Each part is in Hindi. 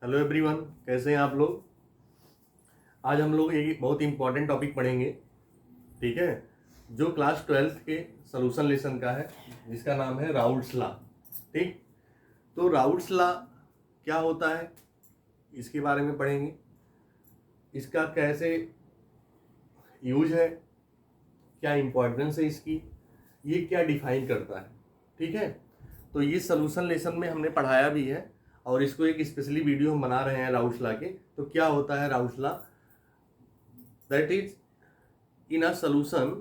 हेलो एवरीवन, कैसे हैं आप लोग। आज हम लोग एक बहुत इंपॉर्टेंट टॉपिक पढ़ेंगे, ठीक है, जो क्लास 12th के सॉल्यूशन लेसन का है, जिसका नाम है राउल्ट्स लॉ। ठीक, तो राउल्ट्स लॉ क्या होता है इसके बारे में पढ़ेंगे, इसका कैसे यूज है, क्या इम्पोर्टेंस है इसकी, ये क्या डिफाइन करता है। ठीक है, तो ये सॉल्यूशन लेसन में हमने पढ़ाया भी है और इसको एक स्पेशली वीडियो हम बना रहे हैं राउल्ट्स लॉ के। तो क्या होता है Raoult's law? That is in a solution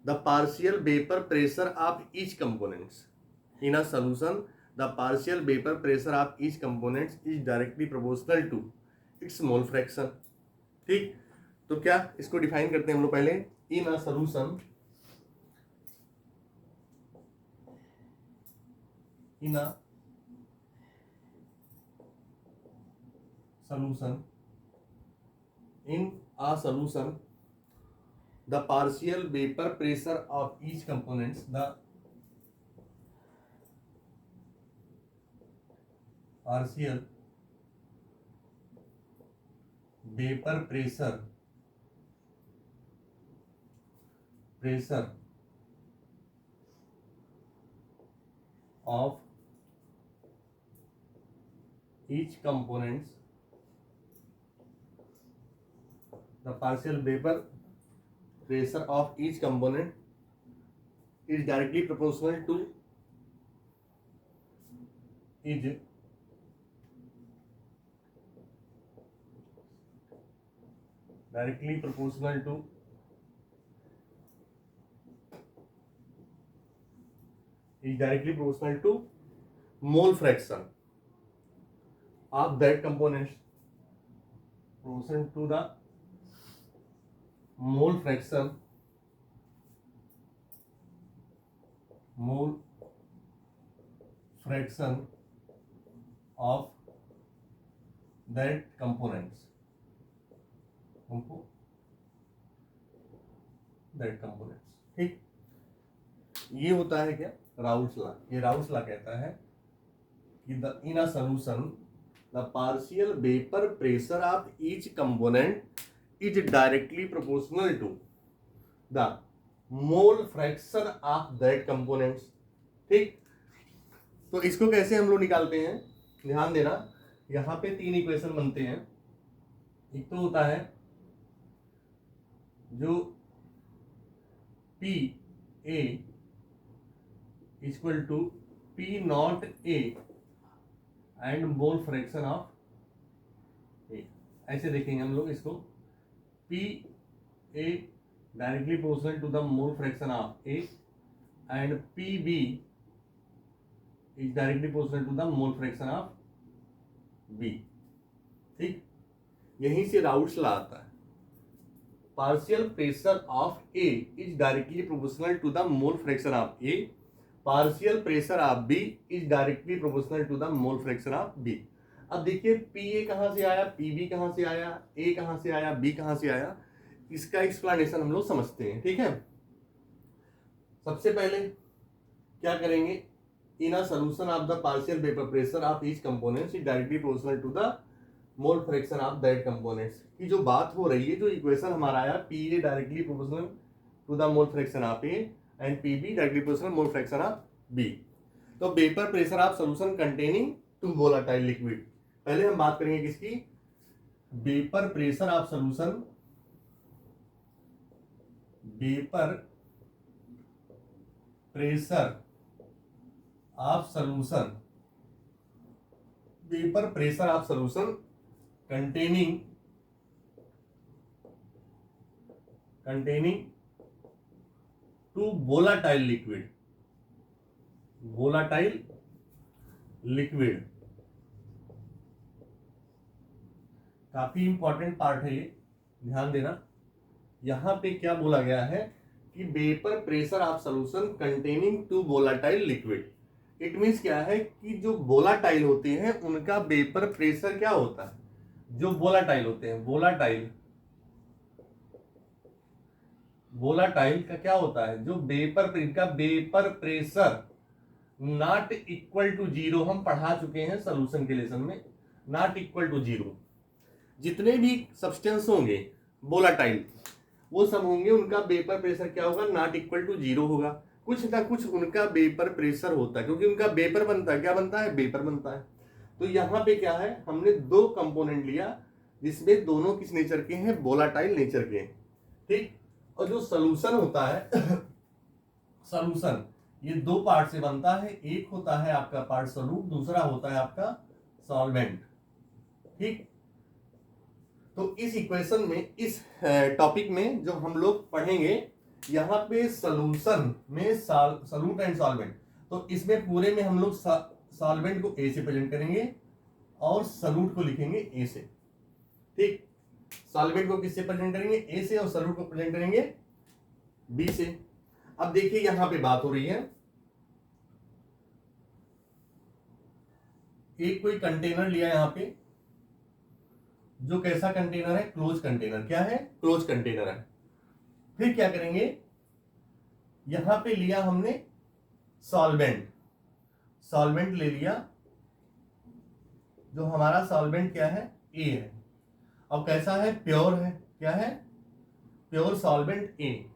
the partial vapor pressure of each components in a solution the partial vapor pressure of each components is directly proportional to its mole fraction। ठीक, तो क्या इसको डिफाइन करते हैं हम लोग पहले। In a solution in a solution in a solution the partial vapor pressure of each components the partial vapor pressure of each components the partial vapor pressure of each component is directly proportional to is directly proportional to mole fraction of that components, proportional to the mole fraction of that components ठीक, ये होता है क्या राउल्ट्स लॉ। ये राउल्ट्स लॉ कहता है कि the in a solution the partial vapour pressure of each component is directly proportional to the mole fraction of that components. ठीक, तो इसको कैसे हम लोग निकालते हैं, ध्यान देना। यहां पे तीन इक्वेशन बनते हैं। एक तो होता है जो P A equal to P not A and mole fraction of A. ऐसे देखेंगे हम लोग इसको, P A directly proportional to the mole fraction of A and P B is directly proportional to the mole fraction of B. ठीक, यहीं से राउल्ट्स लॉ आता है। Partial pressure of A is directly proportional to the mole fraction of A, partial pressure of B is directly proportional to the mole fraction of B. अब देखिए पी ए कहां से आया, पी बी कहां से आया, ए कहां से आया, बी कहां से आया, इसका एक्सप्लेनेशन हम लोग समझते हैं। ठीक है, सबसे पहले क्या करेंगे, in a solution of the partial vapour pressure of each components is directly proportional to the mole fraction of that components की जो बात हो रही है, जो इक्वेशन हमारा आया, P A directly proportional to the mole fraction of A and P B directly proportional mole fraction of B. तो vapour pressure of solution containing two volatile liquid. पहले हम बात करेंगे किसकी, vapour pressure of solution, vapour pressure of solution, vapour pressure of solution containing to volatile liquid। काफी इंपॉर्टेंट पार्ट है ये, ध्यान देना। यहां पे क्या बोला गया है कि vapour pressure of solution containing to volatile liquid. It means क्या है कि जो वोलाटाइल होते हैं उनका वेपर प्रेशर क्या होता है, जो वोलाटाइल होते हैं, वोलाटाइल का क्या होता है, जो vapour pressure naught equal to zero हम पढ़ा चुके हैं सोल्यूशन के लेसन में। नॉट इक्वल टू जीरो जितने भी सब्सटेंस होंगे वोलाटाइल वो सब होंगे, उनका वेपर प्रेशर क्या होगा, नॉट इक्वल टू जीरो होगा। कुछ ना कुछ उनका वेपर प्रेशर होता है, क्योंकि उनका वेपर बनता है, क्या बनता है, वेपर बनता है। तो यहाँ पे क्या है, हमने दो कंपोनेंट लिया जिसमें दोनों किस नेचर के हैं, वोलाटाइल नेचर के हैं, ठीक। और जो सोल्यूशन होता है सोल्यूशन ये दो पार्ट से बनता है, एक होता है आपका पार्ट सोल्यूट, दूसरा होता है आपका सॉल्वेंट, ठीक। तो इस इक्वेशन में, इस टॉपिक में जो हम लोग पढ़ेंगे यहाँ पे सोल्यूशन में सोल्यूट एंड सॉल्वेंट, तो इसमें पूरे में हम लोग सॉल्वेंट को ए से प्रेजेंट करेंगे और सोल्यूट को लिखेंगे ए से, ठीक। सॉल्वेंट को किससे प्रेजेंट करेंगे, ए से, और सोल्यूट को प्रेजेंट करेंगे बी से। अब देखिए यहां पे बात हो रही है, एक कोई कंटेनर लिया यहां पे, जो कैसा कंटेनर है, क्लोज कंटेनर, क्या है, क्लोज कंटेनर है। फिर क्या करेंगे, यहां पे लिया हमने सॉल्वेंट, सॉल्वेंट ले लिया, जो हमारा सॉल्वेंट क्या है, ए है। अब कैसा है, प्योर है, क्या है, प्योर सॉल्वेंट ए।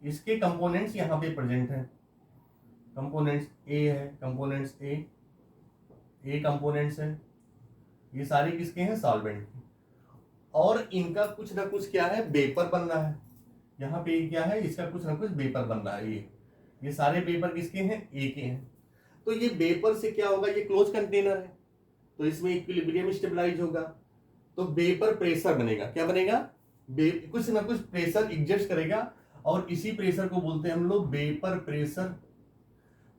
इसके कंपोनेंट्स यहां पे प्रेजेंट हैं, कंपोनेंट्स ए है, कंपोनेंट्स ए कंपोनेंट्स है, ये सारे किसके हैं, सॉल्वेंट के। और इनका कुछ ना कुछ क्या है, वेपर बन रहा है। यहाँ पे क्या है, इसका कुछ ना कुछ वेपर बन रहा है। ये सारे वेपर किसके हैं, ए के हैं। तो ये वेपर से क्या होगा, ये क्लोज कंटेनर है, तो इसमें इक्विलिब्रियम स्टेबलाइज होगा, तो वेपर प्रेशर बनेगा, क्या बनेगा, कुछ ना कुछ प्रेशर एग्जिस्ट करेगा, और इसी प्रेशर को बोलते हैं हम लोग वेपर प्रेशर।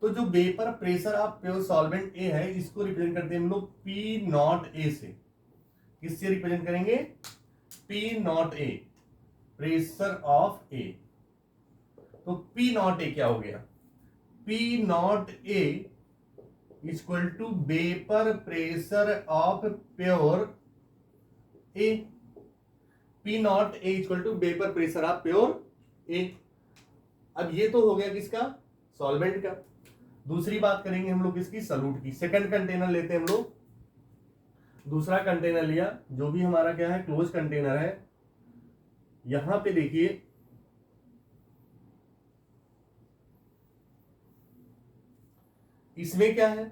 तो जो vapour pressure of pure solvent A है, इसको रिप्रेजेंट करते हैं हम लोग पी नॉट ए से। किससे रिप्रेजेंट करेंगे, P not A, pressure of A. तो पी नॉट ए क्या हो गया, P not A equal to vapour pressure of pure A. P not A equal to vapour pressure of pure A. अब ये तो हो गया किसका, सॉल्वेंट का। दूसरी बात करेंगे हम लोग इसकी, सॉल्यूट की। सेकंड कंटेनर लेते हैं हम लोग, दूसरा कंटेनर लिया, जो भी हमारा क्या है, क्लोज कंटेनर है। यहां पे देखिए, इसमें क्या है,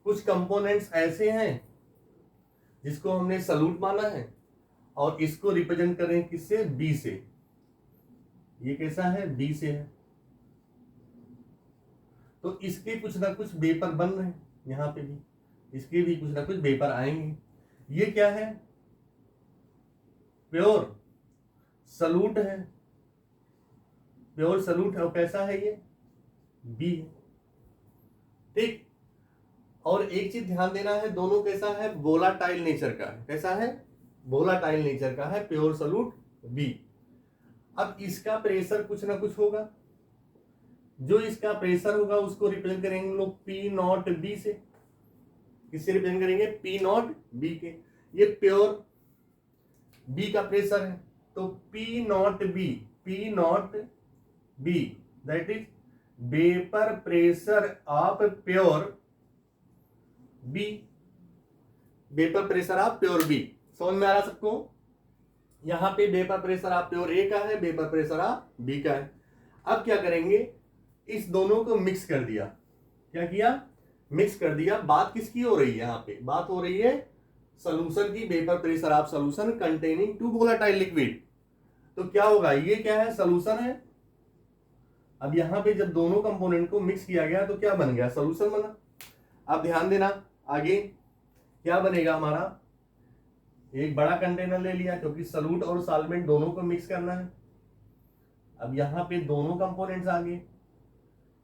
कुछ कंपोनेंट्स ऐसे हैं जिसको हमने सॉल्यूट माना है, और इसको रिप्रेजेंट करें किससे, बी से। ये कैसा है, बी से है, तो इसके कुछ ना कुछ वेपर बन रहे हैं, यहां पे भी इसके भी कुछ ना कुछ वेपर आएंगे। ये क्या है, प्योर सॉल्यूट है, प्योर सॉल्यूट है, और कैसा है ये, बी है, ठीक। और एक चीज ध्यान देना है, दोनों कैसा है, वोलाटाइल नेचर का है, कैसा है, वोलाटाइल नेचर का है, प्योर सॉल्यूट बी। अब इसका प्रेशर कुछ ना कुछ होगा, जो इसका प्रेशर होगा उसको रिप्रेजेंट करेंगे हम लोग पी नॉट बी से। किससे रिप्रेजेंट करेंगे, पी नॉट बी के। ये प्योर बी का प्रेशर है, तो P not B that is vapour pressure of pure B, vapour pressure of pure B. समझ में आ रहा सबको, यहां पे vapour pressure of pure A का है, वेपर प्रेशर ऑफ बी का है। अब क्या करेंगे, इस दोनों को मिक्स कर दिया, क्या किया, मिक्स कर दिया। बात किसकी हो रही है, यहां पे बात हो रही है सॉल्यूशन की, vapour pressure of solution containing two volatile liquid. तो क्या होगा, ये क्या है, सॉल्यूशन है। अब यहां पे जब दोनों कंपोनेंट को मिक्स किया गया तो क्या बन गया, सॉल्यूशन बना। अब ध्यान देना, आगे क्या बनेगा हमारा, एक बड़ा कंटेनर ले लिया, क्योंकि सॉल्यूट और सॉल्वेंट दोनों को मिक्स करना है। अब यहां पे दोनों कंपोनेंट्स आ गए,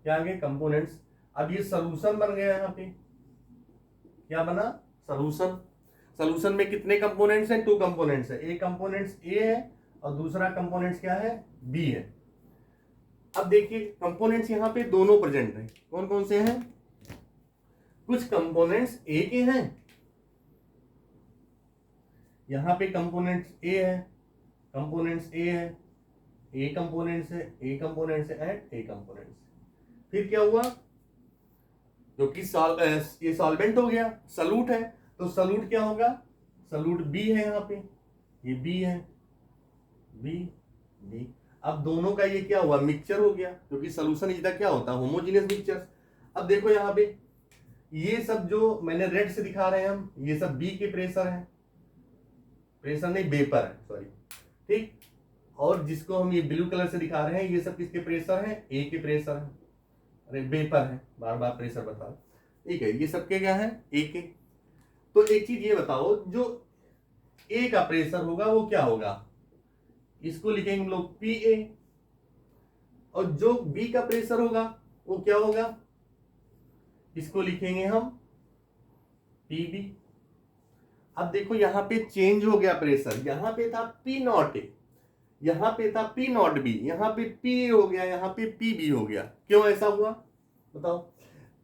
क्या आ गए, कंपोनेंट्स। अब ये सॉल्यूशन बन गया, यहां पे क्या बना, सॉल्यूशन। सॉल्यूशन में कितने कंपोनेंट्स हैं, 2 कंपोनेंट्स है, एक कंपोनेंट्स ए है और दूसरा कंपोनेंट्स क्या है, बी है। अब देखिए कंपोनेंट्स यहां पे दोनों प्रेजेंट हैं, कौन कौन से हैं, कुछ कंपोनेंट्स ए के हैं, यहां पे कंपोनेंट्स ए है, कंपोनेंट्स ए है, ए कंपोनेंट्स है, ए कंपोनेंट्स है, एंड ए कंपोनेंट्स। फिर क्या हुआ, क्योंकि ये सॉल्वेंट हो गया, सलूट है, तो सलूट क्या होगा, सलूट बी है, यहाँ पे ये बी है, बी बी। अब दोनों का ये क्या हुआ, मिक्सचर हो गया, क्योंकि सोल्यूशन इज द क्या होता है, होमोजीनियस मिक्सचर। अब देखो यहाँ पे ये सब जो मैंने रेड से दिखा रहे हैं हम, ये सब बी के प्रेशर है, प्रेशर नहीं वेपर है, सॉरी, ठीक। और जिसको हम ये ब्लू कलर से दिखा रहे हैं, ये सब किसके प्रेशर है, ए के प्रेशर है, अरे वेपर है, बार बार प्रेशर बता, ठीक है, ये सबके क्या है, ए के। तो एक चीज ये बताओ, जो ए का प्रेशर होगा वो क्या होगा, इसको लिखेंगे हम लोग पी ए, और जो बी का प्रेशर होगा वो क्या होगा, इसको लिखेंगे हम पी बी। अब देखो यहां पे चेंज हो गया प्रेशर, यहां पे था पी नॉट ए, यहां पे था पी नॉट बी, यहां पे पी ए हो गया, यहां पे पी बी हो गया। क्यों ऐसा हुआ बताओ,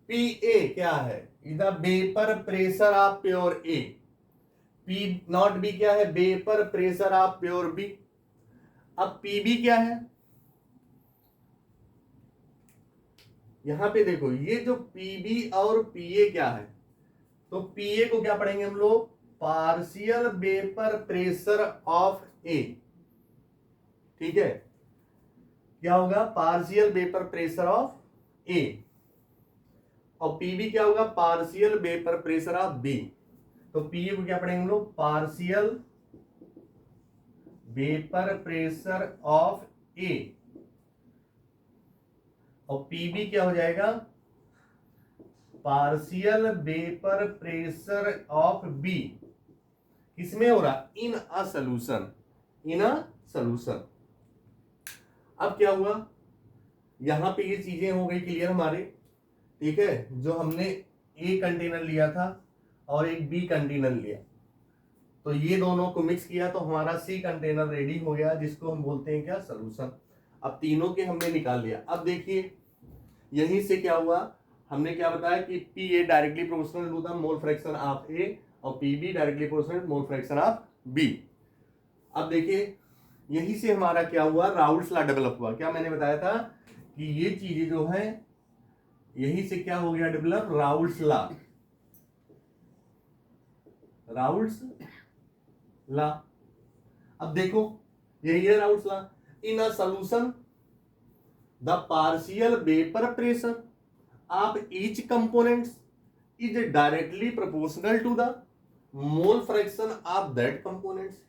पी ए क्या है, is the vapour pressure of pure A, P not B क्या है, vapour pressure of pure B. अब पी बी क्या है, यहां पे देखो ये जो पी बी और पी ए क्या है, तो पी ए को क्या पढ़ेंगे हम लोग, partial vapour pressure of A, ठीक है, क्या होगा, partial vapour pressure of A, और पीबी क्या होगा, partial vapour pressure of B. तो पीए को क्या पढ़ेंगे हम लोग, partial vapour pressure of A, और पीबी क्या हो जाएगा, partial vapour pressure of B. किसमें हो रहा, इन a solution, in a solution. अब क्या हुआ, यहां पे ये चीजें हो गई क्लियर हमारे, ठीक है, जो हमने ए कंटेनर लिया था और एक बी कंटेनर लिया, तो ये दोनों को मिक्स किया तो हमारा सी कंटेनर रेडी हो गया, जिसको हम बोलते हैं क्या, सॉल्यूशन। अब तीनों के हमने निकाल लिया। अब देखिए यहीं से क्या हुआ, हमने क्या बताया कि P A directly proportional to the mole fraction of A, और P B directly proportional mole fraction of B. अब देखिए यहीं से हमारा क्या हुआ, राउल्ट्स लॉ डेवलप हुआ। क्या मैंने बताया था कि ये चीजें जो है, यहीं से क्या हो गया develop, Raoult's law, Raoult's law. अब देखो यही है Raoult's law, in a solution the partial vapour pressure of each components is directly proportional to the mole fraction of that components.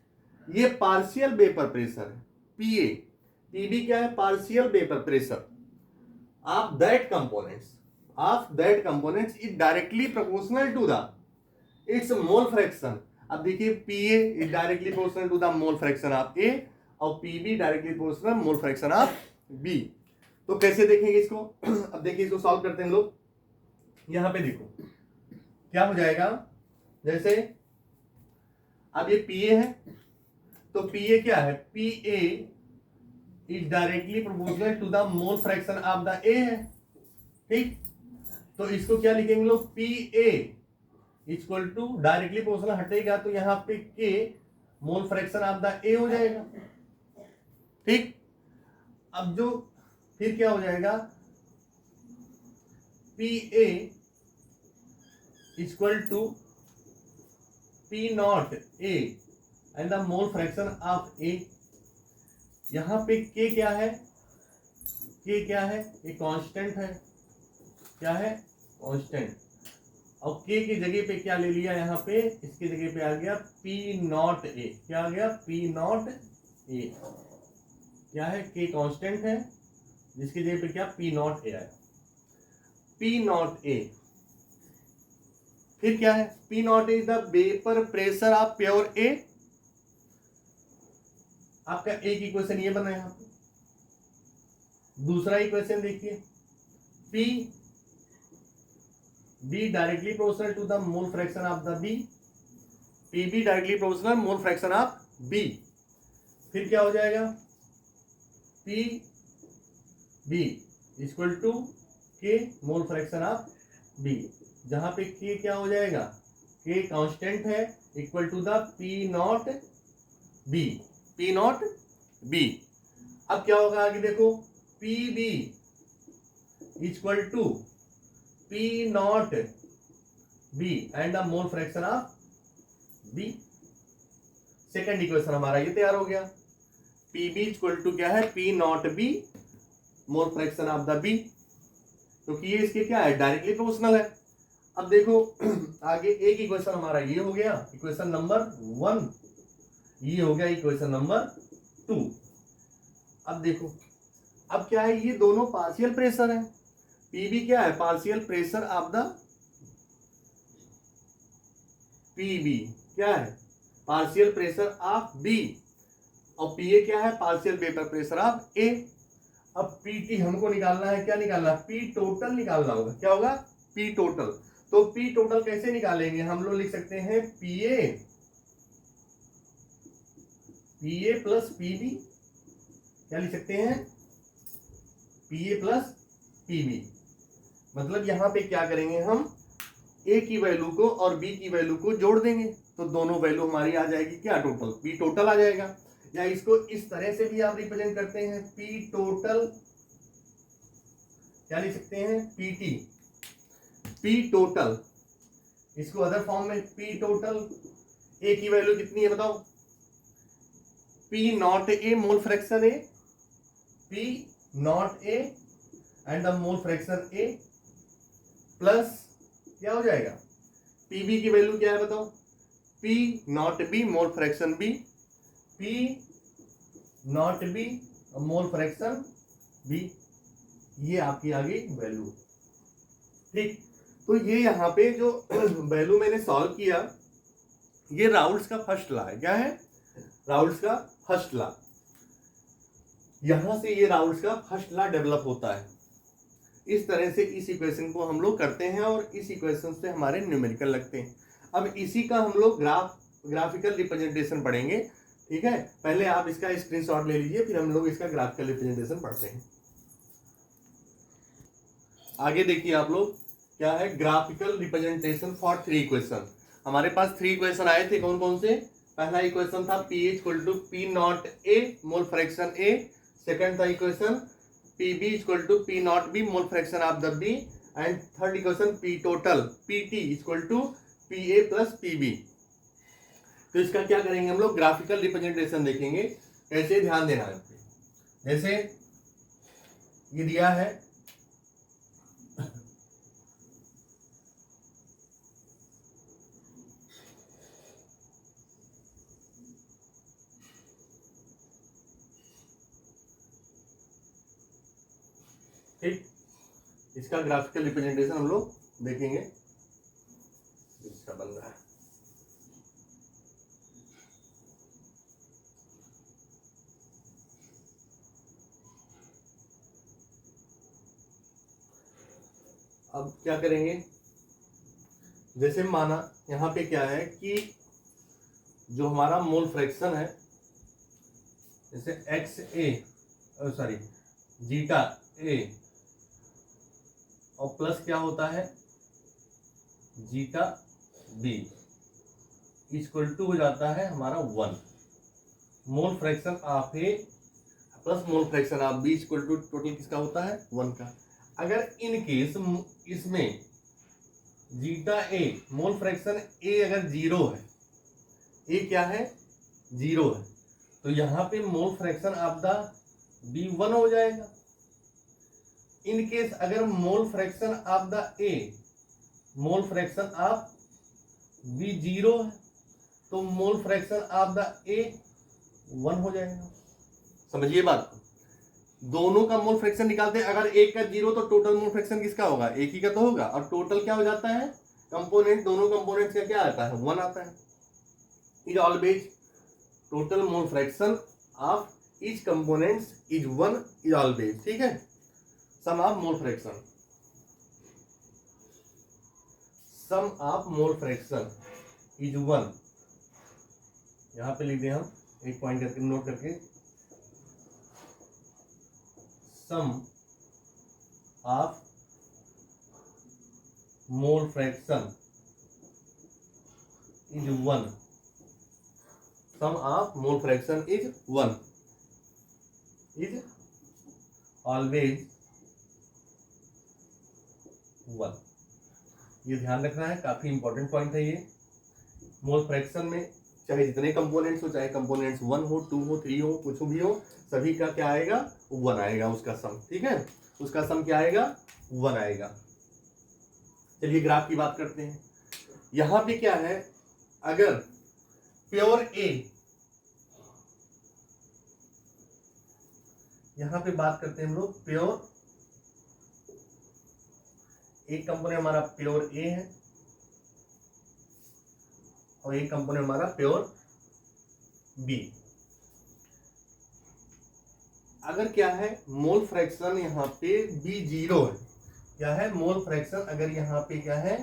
ये पार्शियल वेपर प्रेशर है पीए, पीबी क्या है, partial vapour pressure of that components, of that components is directly proportional to the its mole fraction. अब देखिए P A is directly proportional to the mole fraction of A, और P B directly proportional mole fraction of B. तो कैसे देखेंगे इसको, अब देखिए इसको सॉल्व करते हैं हम लोग। यहां पे देखो क्या हो जाएगा, जैसे अब ये पीए है, तो पीए क्या है, P A is directly proportional to the mole fraction of the A है, ठीक। तो इसको क्या लिखेंगे लोग, P A equal to directly proportional हटेगा तो यहां पे के mole fraction of the A हो जाएगा, ठीक। अब जो फिर क्या हो जाएगा, P A equal to P not A and the mole fraction of A. यहां पे के क्या है, के क्या है, ये कांस्टेंट है, क्या है, कांस्टेंट। और के की जगह पे क्या ले लिया, यहां पे इसकी जगह पे आ गया पी नॉट ए, क्या आ गया, पी नॉट ए। क्या है, के कांस्टेंट है, जिसकी जगह पे क्या, पी नॉट ए आया, पी नॉट ए। फिर क्या है, P not is the vapour pressure of pure A. आपका एक इक्वेशन ये बना यहां पे। दूसरा इक्वेशन देखिए, P B directly proportional to the mole fraction of the B, P B directly proportional mole fraction of B. फिर क्या हो जाएगा, पी बी इक्वल टू के मोल फ्रैक्शन ऑफ बी, जहां पे के क्या हो जाएगा, के कांस्टेंट है, equal to the P not B, P not B. अब क्या होगा आगे देखो, P B equal to P naught B and a mole fraction of B। Second equation हमारा ये तैयार हो गया। पी बी इक्वल टू क्या है, P not B mole fraction of the B, क्योंकि ये इसके क्या है, डायरेक्टली प्रोपोर्शनल है। अब देखो आगे एक इक्वेशन हमारा ये हो गया, इक्वेशन नंबर 1, ये हो गया इक्वेशन नंबर 2। अब देखो अब क्या है, ये दोनों पार्शियल प्रेशर है। पीबी क्या है, partial pressure of the P B क्या है, पार्शियल प्रेशर ऑफ बी, और पीए क्या है, पार्शियल वेपर प्रेशर ऑफ ए। अब पीटी हमको निकालना है, क्या निकालना है, पी टोटल निकालना होगा। क्या होगा, पी टोटल। तो पी टोटल कैसे निकालेंगे, हम लोग लिख सकते हैं पीए प्लस पीबी। क्या लिख सकते हैं, पीए प्लस पीबी। मतलब यहां पे क्या करेंगे, हम ए की वैल्यू को और बी की वैल्यू को जोड़ देंगे, तो दोनों वैल्यू हमारी आ जाएगी क्या, टोटल, पी टोटल आ जाएगा। या इसको इस तरह से भी आप रिप्रेजेंट करते हैं, पी टोटल, क्या लिख सकते हैं, पीटी, पी टोटल। इसको अदर फॉर्म में पी टोटल, ए की वैल्यू कितनी है बताओ, P not A mole fraction A, P not A and the mole fraction A plus क्या हो जाएगा, पीबी की वैल्यू क्या है बताओ, P not B mole fraction B, P not B mole fraction B, ये आपकी आ गई वैल्यू। ठीक, तो ये यहाँ पे जो वैल्यू मैंने सॉल्व किया, ये राउल्ट्स का फर्स्ट लॉ है। क्या है, राउल्ट्स का फर्स्ट लॉ। यहां से ये राउल्ट्स का फर्स्ट लॉ डेवलप होता है। इस तरह से इस इक्वेशन को हम लोग करते हैं और इस इक्वेशन से हमारे न्यूमेरिकल लगते हैं। अब इसी का हम लोग ग्राफिकल रिप्रेजेंटेशन पढ़ेंगे। ठीक है, पहले आप इसका स्क्रीनशॉट ले लीजिए, फिर हम लोग इसका ग्राफिकल रिप्रेजेंटेशन पढ़ते हैं। आगे देखिए आप लोग, क्या है, ग्राफिकल रिप्रेजेंटेशन फॉर 3 इक्वेशन। हमारे पास 3 इक्वेशन आए थे, कौन कौन से, पहला इक्वेशन था P equal to P not A mole fraction A, second था equation P B equal to P not B mole fraction of the B, and third equation P total P T equal to P A plus P B. तो इसका क्या करेंगे हम लोग, ग्राफिकल रिप्रेजेंटेशन देखेंगे। कैसे, ध्यान देना है, जैसे ये दिया है, ठीक, इसका ग्राफिकल रिप्रेजेंटेशन हम लोग देखेंगे। इसका बन रहा है, अब क्या करेंगे, जैसे माना यहाँ पे क्या है कि जो हमारा मोल फ्रैक्शन है, जैसे एक्स ए सॉरी जीटा ए और प्लस क्या होता है जीटा बी इक्वल टू हो जाता है हमारा 1, mole fraction of A plus mole fraction of B equal to total किसका होता है, 1 का। अगर इन केस इसमें zeta A mole fraction A अगर 0 है, ए क्या है, 0 है, तो यहाँ पे mole fraction of the B 1 हो जाएगा। इन केस अगर mole fraction of the A mole fraction of B 0 है, तो mole fraction of the A 1 हो जाएगा। समझिए बात, दोनों का मोल फ्रैक्शन निकालते हैं। अगर एक का 0 तो टोटल मोल फ्रैक्शन किसका होगा, एक ही का तो होगा, और टोटल क्या हो जाता है, कंपोनेंट, दोनों कंपोनेंट्स का क्या आता है, 1 आता है। Is always total mole fraction of each components is 1 is always. ठीक है, sum of mole fraction, sum of mole fraction is 1। यहां पे लिख दें हम एक पॉइंट करके नोट करके, sum of mole fraction is 1, sum of mole fraction is 1 is always 1। ये ध्यान रखना है, काफी इंपॉर्टेंट पॉइंट है ये। मोल फ्रैक्शन में चाहे जितने कंपोनेंट्स हो, चाहे कंपोनेंट्स 1 हो, 2 हो, 3 हो, कुछ भी हो, सभी का क्या आएगा, 1 आएगा उसका सम। ठीक है, उसका सम क्या आएगा, 1 आएगा। चलिए ग्राफ की बात करते हैं। यहां पे क्या है, अगर प्योर ए, यहां पे बात करते हैं हम लोग प्योर, एक कंपोनेंट हमारा प्योर ए है और एक कंपोनेंट हमारा प्योर बी। अगर क्या है, मोल फ्रैक्शन यहां पे बी 0 है, क्या है मोल फ्रैक्शन, अगर यहां पे क्या है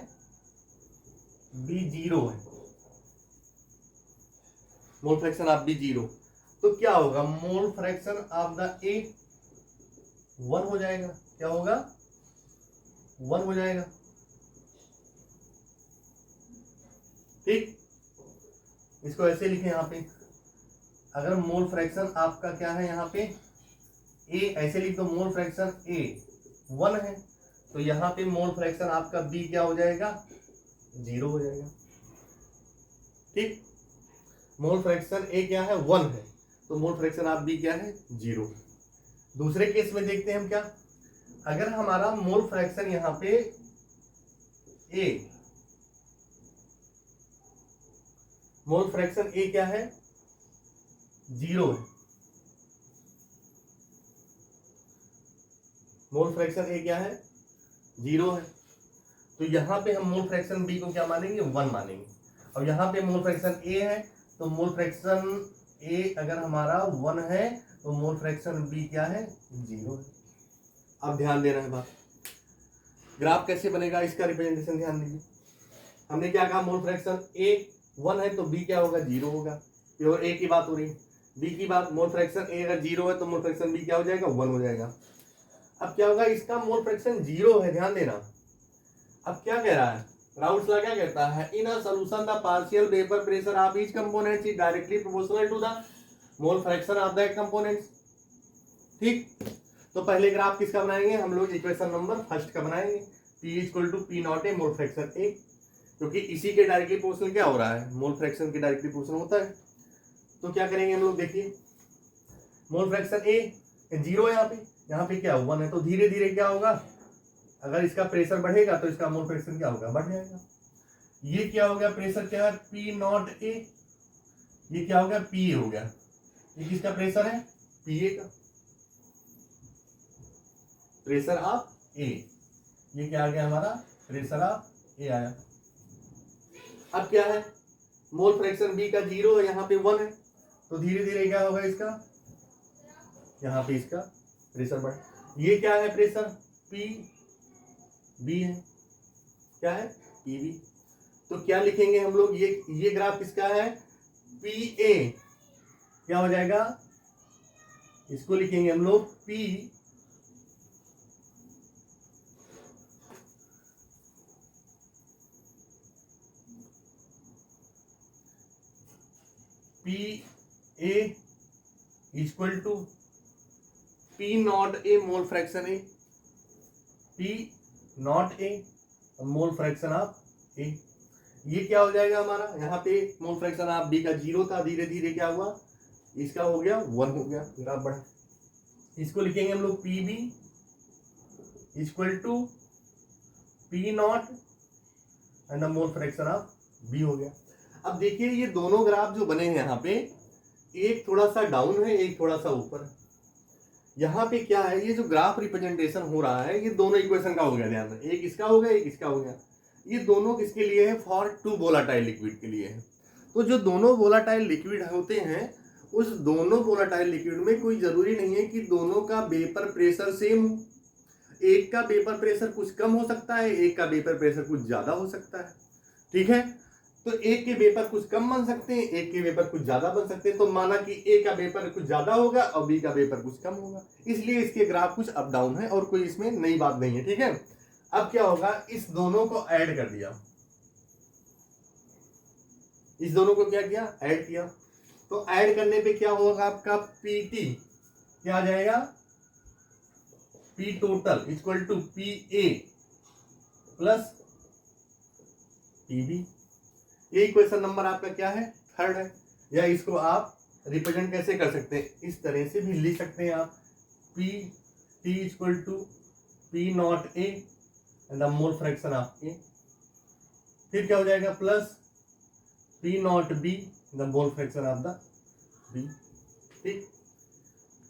बी 0 है, मोल फ्रैक्शन ऑफ बी 0, तो क्या होगा, मोल फ्रैक्शन ऑफ द ए 1 हो जाएगा। क्या होगा, 1 हो जाएगा। ठीक, इसको ऐसे लिखें यहां पे, अगर मोल फ्रैक्शन आपका क्या है यहाँ पे ए, ऐसे लिख दो, मोल फ्रैक्शन ए 1 है, तो यहाँ पे मोल फ्रैक्शन आपका बी क्या हो जाएगा, 0 हो जाएगा। ठीक, मोल फ्रैक्शन ए क्या है, 1 है, तो मोल फ्रैक्शन ऑफ बी क्या है, 0। दूसरे केस में देखते हैं हम क्या, अगर हमारा मोल फ्रैक्शन यहाँ पे ए, मोल फ्रैक्शन ए क्या है, 0 है, मोल फ्रैक्शन ए क्या है, 0 है, तो यहां पे हम मोल फ्रैक्शन बी को क्या मानेंगे, 1 मानेंगे। और यहां पे मोल फ्रैक्शन ए है, तो मोल फ्रैक्शन ए अगर हमारा 1 है, तो मोल फ्रैक्शन बी क्या है, 0 है। अब ध्यान देना है बात, ग्राफ कैसे बनेगा, इसका रिप्रेजेंटेशन ध्यान दीजिए। हमने क्या कहा, मोल फ्रैक्शन ए 1 है, तो बी क्या होगा, 0 होगा। प्योर ए की बात हो रही, बी की बात, मोल फ्रैक्शन ए अगर 0 है, तो मोल फ्रैक्शन बी क्या हो जाएगा, 1 हो जाएगा। अब क्या होगा, इसका मोल फ्रैक्शन 0 है, ध्यान देना। अब क्या कह रहा है, राउल्स लॉ क्या कहता है, in a solution the partial vapour pressure of each component is directly proportional to the mole fraction of the components. ठीक, तो पहले ग्राफ किसका बनाएंगे हम लोग, इक्वेशन नंबर फर्स्ट का बनाएंगे, P equal to P not A mole fraction A, क्योंकि इसी के डायरेक्टली प्रोपोर्शनल क्या हो रहा है, मोल फ्रैक्शन के डायरेक्टली प्रोपोर्शनल होता है। तो क्या करेंगे हम लोग, देखिए मोल फ्रैक्शन ए 0 यहाँ पे क्या 1 है, तो धीरे धीरे क्या होगा, अगर इसका प्रेशर बढ़ेगा तो इसका मोल फ्रैक्शन क्या होगा, बढ़ जाएगा। ये क्या हो गया, प्रेशर क्या है, पी नॉट ए, ये क्या हो गया, पी ए हो गया। ये किसका प्रेशर है, पी ए का, प्रेशर ऑफ ए, ये क्या आ गया हमारा, प्रेशर ऑफ ए आया। अब क्या है, मोल फ्रैक्शन बी का 0 है, यहाँ पे 1 है, तो धीरे धीरे क्या होगा इसका, यहाँ पे इसका प्रेशर बढ़, ये क्या है प्रेशर, पी बी है, क्या है, पी बी। तो क्या लिखेंगे हम लोग, ये ग्राफ किसका है, पी ए, क्या हो जाएगा, इसको लिखेंगे हम लोग P P A equal to P not A mole fraction A, P not A mole fraction of A. ये क्या हो जाएगा हमारा, यहाँ पे मोल फ्रैक्शन ऑफ बी का 0 था, धीरे धीरे क्या हुआ, इसका हो गया 1 हो गया, ग्राफ बढ़ा। इसको लिखेंगे हम लोग P B equal to P nought and the mole fraction of B हो गया। अब देखिए ये दोनों ग्राफ जो बने हैं यहाँ पे, एक थोड़ा सा डाउन है, एक थोड़ा सा ऊपर है। यहाँ पे क्या है, ये जो ग्राफ रिप्रेजेंटेशन हो रहा है, ये दोनों इक्वेशन का हो गया, ध्यान में, एक इसका हो गया, एक इसका हो गया। ये दोनों किसके लिए है, फॉर टू वोलेटाइल लिक्विड के लिए है। तो जो दोनों वोलेटाइल लिक्विड होते हैं, उस दोनों वोलेटाइल लिक्विड में कोई जरूरी नहीं है कि दोनों का वेपर प्रेशर सेम हो। एक का वेपर प्रेशर कुछ कम हो सकता है, एक का वेपर प्रेशर कुछ ज्यादा हो सकता है। ठीक है, तो एक के वेपर कुछ कम बन सकते हैं, एक के वेपर कुछ ज्यादा बन सकते हैं। तो माना कि ए का वेपर कुछ ज्यादा होगा और बी का वेपर कुछ कम होगा, इसलिए इसके ग्राफ कुछ अप डाउन है और कोई इसमें नई बात नहीं है। ठीक है, अब क्या होगा, इस दोनों को ऐड कर दिया, इस दोनों को क्या किया, ऐड किया। तो ऐड करने पे क्या होगा आपका, पीटी क्या आ जाएगा, P total equal to P A plus Pb। ये इक्वेशन नंबर आपका क्या है, थर्ड है। या इसको आप रिप्रेजेंट कैसे कर सकते हैं, इस तरह से भी लिख सकते हैं आप, P T equal to P nought A and the mole fraction of A। फिर क्या हो जाएगा, plus P nought B the mole fraction of the B। ठीक,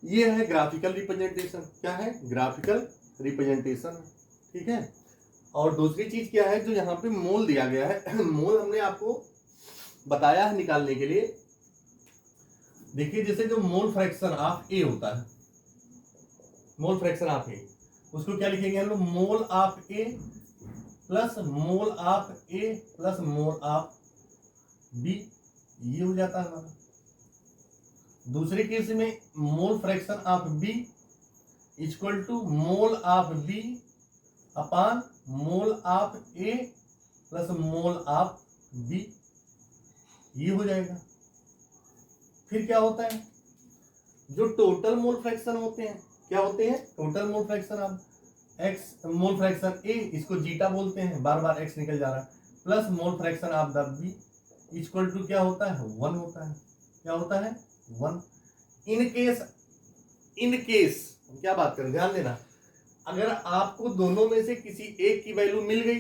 ये है ग्राफिकल रिप्रेजेंटेशन। क्या है, ग्राफिकल रिप्रेजेंटेशन। ठीक है, और दूसरी चीज क्या है, जो यहाँ पे मोल दिया गया है मोल हमने आपको बताया है निकालने के लिए। देखिए जैसे जो मोल फ्रैक्शन ऑफ ए होता है, मोल फ्रैक्शन ऑफ ए, उसको क्या लिखेंगे हम लोग, mole of A plus mole of A plus mole of B, ये हो जाता है हमारा। दूसरे केस में mole fraction of B equal to mole of B upon mole of A plus mole of B, ये हो जाएगा। फिर क्या होता है, जो टोटल मोल फ्रैक्शन होते हैं, क्या होते हैं, total mole fraction of X, mole fraction A, इसको जीटा बोलते हैं, बार बार एक्स निकल जा रहा है, plus mole fraction of the B equal to क्या होता है, 1 होता है। क्या होता है, 1। इन केस क्या बात करें, ध्यान देना, अगर आपको दोनों में से किसी एक की वैल्यू मिल गई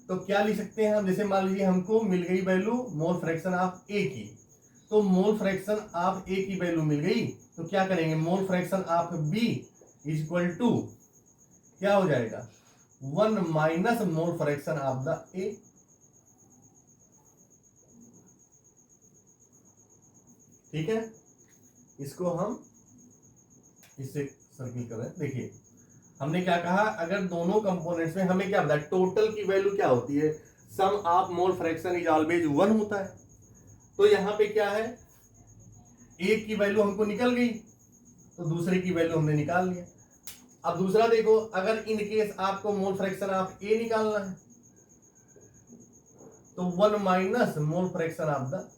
तो क्या लिख सकते हैं हम, जैसे मान लीजिए हमको मिल गई वैल्यू मोल फ्रैक्शन ऑफ ए की, तो मोल फ्रैक्शन ऑफ ए की वैल्यू मिल गई तो क्या करेंगे, mole fraction of B equal to क्या हो जाएगा, 1 minus mole fraction of the A. ठीक है, इसको हम इससे सर्किल कर रहे हैं। देखिए हमने क्या कहा, अगर दोनों कंपोनेंट्स में हमें क्या बताया, टोटल की वैल्यू क्या होती है, sum of mole fraction is always 1 होता है। तो यहां पे क्या है, एक की वैल्यू हमको निकल गई तो दूसरे की वैल्यू हमने निकाल लिया। अब दूसरा देखो, अगर इन केस आपको मोल फ्रैक्शन ऑफ ए निकालना है तो 1 minus mole fraction of the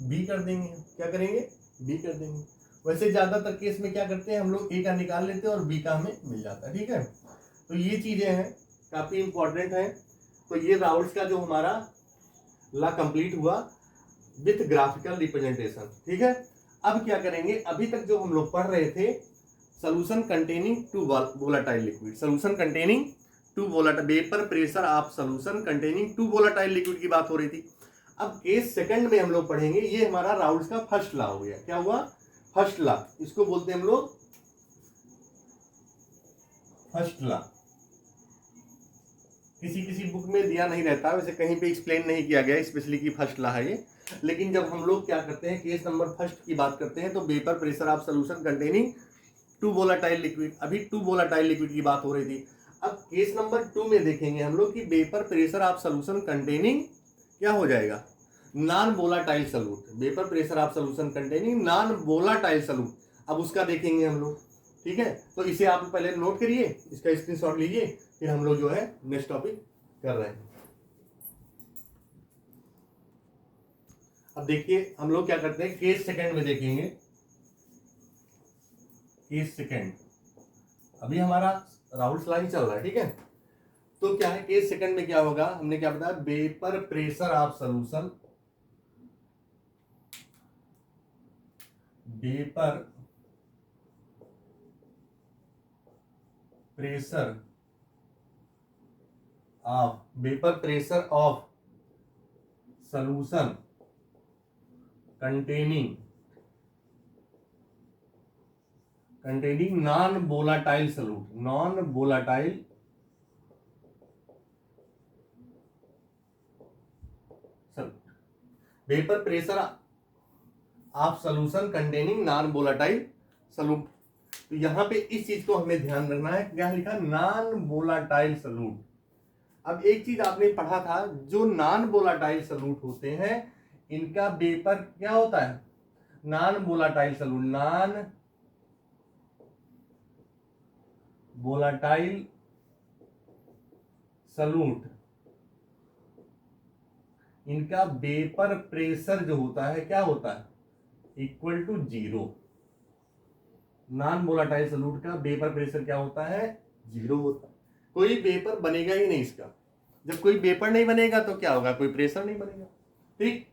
B कर देंगे। क्या करेंगे, बी कर देंगे। वैसे ज्यादातर केस में क्या करते हैं हम लोग, ए का निकाल लेते हैं और बी का हमें मिल जाता है। ठीक है, तो ये चीजें हैं, काफी इंपॉर्टेंट है। तो ये राउल्स का जो हमारा ला कंप्लीट हुआ विथ ग्राफिकल रिप्रेजेंटेशन। ठीक है, अब क्या करेंगे, अभी तक जो हम लोग पढ़ रहे थे solution containing 2 volatile liquid, solution containing 2 volatile, vapour pressure of solution containing 2 volatile liquid की बात हो रही थी। अब केस सेकंड में हम लोग पढ़ेंगे, ये हमारा राउल्स का फर्स्ट लॉ हो गया। क्या हुआ, फर्स्ट लॉ, इसको बोलते हैं हम लोग फर्स्ट लॉ। किसी किसी बुक में दिया नहीं रहता, वैसे कहीं पे एक्सप्लेन नहीं किया गया स्पेशली कि फर्स्ट लॉ है ये। लेकिन जब हम लोग क्या करते हैं, केस नंबर फर्स्ट की बात करते हैं, तो vapour pressure of solution containing 2 volatile liquid, अभी 2 वोलेटाइल लिक्विड की बात हो रही थी। अब केस नंबर 2 में देखेंगे हम लोग कि vapour pressure of solution containing क्या हो जाएगा, non volatile solute, vapour pressure of solution containing non volatile solute. अब उसका देखेंगे हम लोग। ठीक है, तो इसे आप पहले नोट करिए, इसका स्क्रीनशॉट लीजिए, फिर हम लोग जो है नेक्स्ट टॉपिक कर रहे हैं। अब देखिए हम लोग क्या करते हैं, केस सेकंड में देखेंगे। केस सेकंड, अभी हमारा राउल्स लॉ ही चल रहा है। ठीक है, तो क्या है, केस सेकंड में क्या होगा, हमने क्या बताया, vapour pressure of solution, vapour pressure of solution containing non volatile solute, non volatile vapour pressure of solution containing non volatile solute. तो यहां पे इस चीज को हमें ध्यान रखना है, क्या लिखा, नॉन वोलाटाइल सॉल्यूट। अब एक चीज आपने पढ़ा था, जो नॉन वोलाटाइल सॉल्यूट होते हैं इनका वेपर क्या होता है, non volatile solute, non volatile solute, इनका वेपर प्रेशर जो होता है क्या होता है, equal to 0। Non volatile solute का वेपर प्रेशर क्या होता है, 0 होता है, कोई वेपर बनेगा ही नहीं इसका। जब कोई वेपर नहीं बनेगा तो क्या होगा, कोई प्रेशर नहीं बनेगा। ठीक,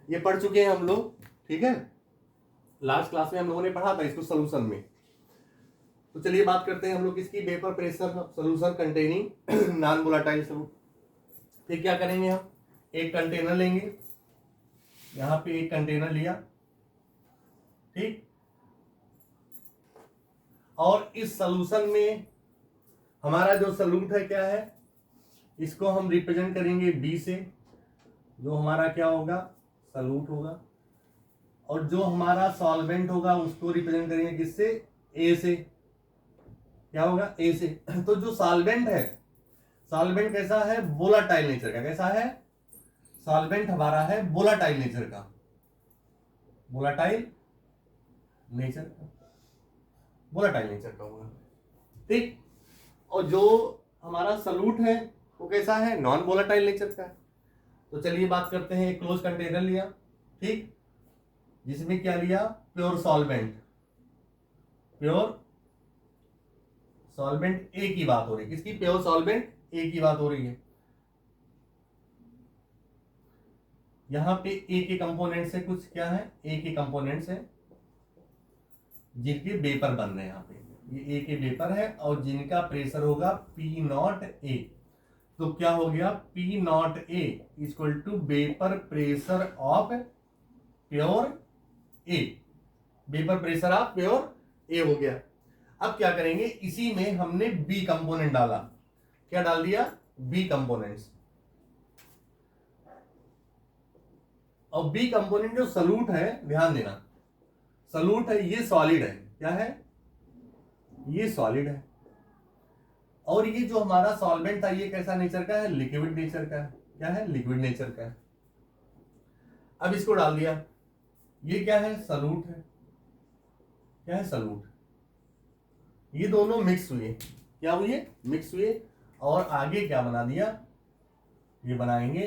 ये पढ़ चुके हैं हम लोग। ठीक है, लास्ट क्लास में हम लोगों ने पढ़ा था इसको सोल्यूशन में। तो चलिए बात करते हैं हम लोग इसकी, vapour pressure solution containing non volatile solute. फिर क्या करेंगे, हम एक कंटेनर लेंगे, यहां पे एक कंटेनर लिया, ठीक, और इस सॉल्यूशन में हमारा जो सॉल्यूट है क्या है, इसको हम रिप्रेजेंट करेंगे बी से, जो हमारा क्या होगा, सॉल्यूट होगा, और जो हमारा सॉल्वेंट होगा उसको रिप्रेजेंट करेंगे किससे, ए से, क्या होगा, ए से। तो जो सॉल्वेंट है, सॉल्वेंट कैसा है, वोलाटाइल नेचर का। कैसा है, सॉल्वेंट हमारा है वोलाटाइल नेचर का, वोलाटाइल नेचर का, वोलाटाइल नेचर का होगा। ठीक, और जो हमारा सॉल्यूट है वो कैसा है, नॉन वोलाटाइल नेचर का है। तो चलिए बात करते हैं, एक क्लोज कंटेनर लिया, ठीक, जिसमें क्या लिया, प्योर सॉल्वेंट, प्योर सॉल्वेंट ए की बात हो रही है, किसकी, प्योर सॉल्वेंट ए की बात हो रही है। यहां पे ए के कंपोनेंट्स है कुछ, क्या है, ए के कंपोनेंट्स है जिनके वेपर बन रहे हैं, यहां पे ये ए के वेपर है और जिनका प्रेशर होगा पी नॉट ए। तो क्या हो गया, P not A equal to vapour pressure of pure A, vapour pressure of pure A हो गया। अब क्या करेंगे, इसी में हमने बी कंपोनेंट डाला, क्या डाल दिया, बी कंपोनेंट्स। और बी कंपोनेंट जो सॉल्यूट है, ध्यान देना, सॉल्यूट है, ये सॉलिड है, क्या है, ये सॉलिड है, और ये जो हमारा सॉल्वेंट था ये कैसा नेचर का है, लिक्विड नेचर का है, क्या है, लिक्विड नेचर का है। अब इसको डाल दिया, ये क्या है, सॉल्यूट है, क्या है, सॉल्यूट। ये दोनों मिक्स हुए, क्या हुए, मिक्स हुए, और आगे क्या बना दिया, ये बनाएंगे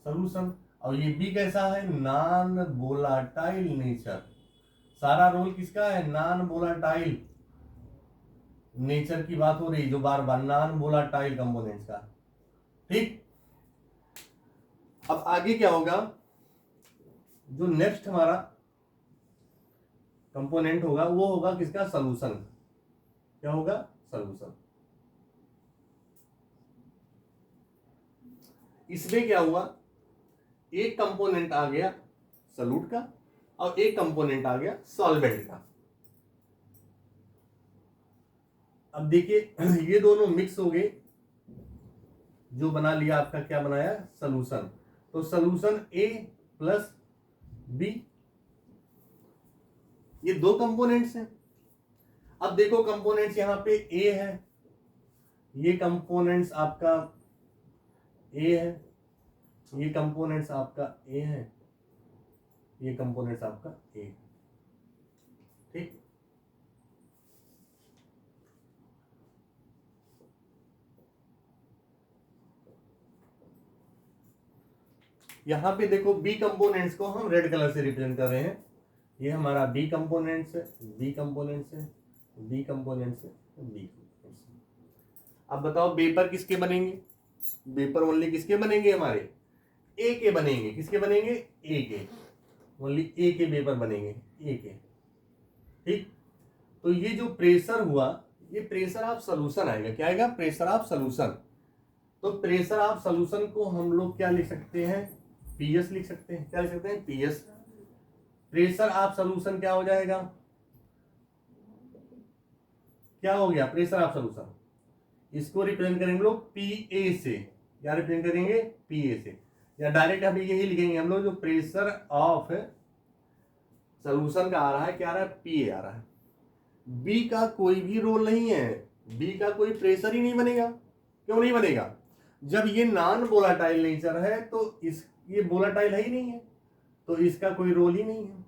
सॉल्यूशन। और ये बी कैसा है, नॉन वोलाटाइल नेचर, सारा रोल किसका है, नॉन वोलाटाइल नेचर की बात हो रही, जो बार बार नॉन वोलाटाइल कंपोनेंट्स का। ठीक, अब आगे क्या होगा, जो नेक्स्ट हमारा कंपोनेंट होगा वो होगा किसका, सॉल्यूशन, क्या होगा, सॉल्यूशन। इसमें क्या हुआ, एक कंपोनेंट आ गया सॉल्यूट का और एक कंपोनेंट आ गया सॉल्वेंट का। अब देखिए ये दोनों मिक्स हो गए, जो बना लिया आपका, क्या बनाया, सॉल्यूशन। तो सॉल्यूशन ए प्लस बी, ये दो कंपोनेंट्स हैं। अब देखो कंपोनेंट्स यहां पे ए है, ये कंपोनेंट्स आपका ए है, ये कंपोनेंट्स आपका ए है, ये कंपोनेंट्स आपका ए। ठीक, यहां पे देखो बी कंपोनेंट्स को हम रेड कलर से रिप्रेजेंट कर रहे हैं, ये हमारा बी कंपोनेंट्स है, बी कंपोनेंट्स है, बी कंपोनेंट्स है, बी कंपोनेंट्स है। अब बताओ वेपर किसके बनेंगे, वेपर ओनली किसके बनेंगे, हमारे ए के बनेंगे, किसके बनेंगे, ए के, ओनली ए के वेपर बनेंगे, ए के। ठीक, तो ये जो प्रेशर हुआ, ये प्रेशर ऑफ सॉल्यूशन आएगा, क्या आएगा, प्रेशर ऑफ सॉल्यूशन। तो प्रेशर ऑफ सॉल्यूशन को हम लोग क्या लिख सकते हैं, पीएस लिख सकते हैं, क्या लिख सकते हैं, पीएस। प्रेशर ऑफ सॉल्यूशन क्या हो जाएगा, क्या हो गया, प्रेशर ऑफ सॉल्यूशन, इसको रिप्रेजेंट करेंगे लोग पी ए से, क्या रिप्रेजेंट करेंगे, पी ए से, या डायरेक्ट अभी यही लिखेंगे हम लोग, जो प्रेशर ऑफ सॉल्यूशन का आ रहा है, क्या आ रहा है, पी ए आ रहा है। बी का कोई भी रोल नहीं है, बी का कोई प्रेशर ही नहीं बनेगा। क्यों नहीं बनेगा, जब ये नॉन वोलाटाइल नेचर है तो इस, ये वोलाटाइल है ही नहीं है, तो इसका कोई रोल ही नहीं है।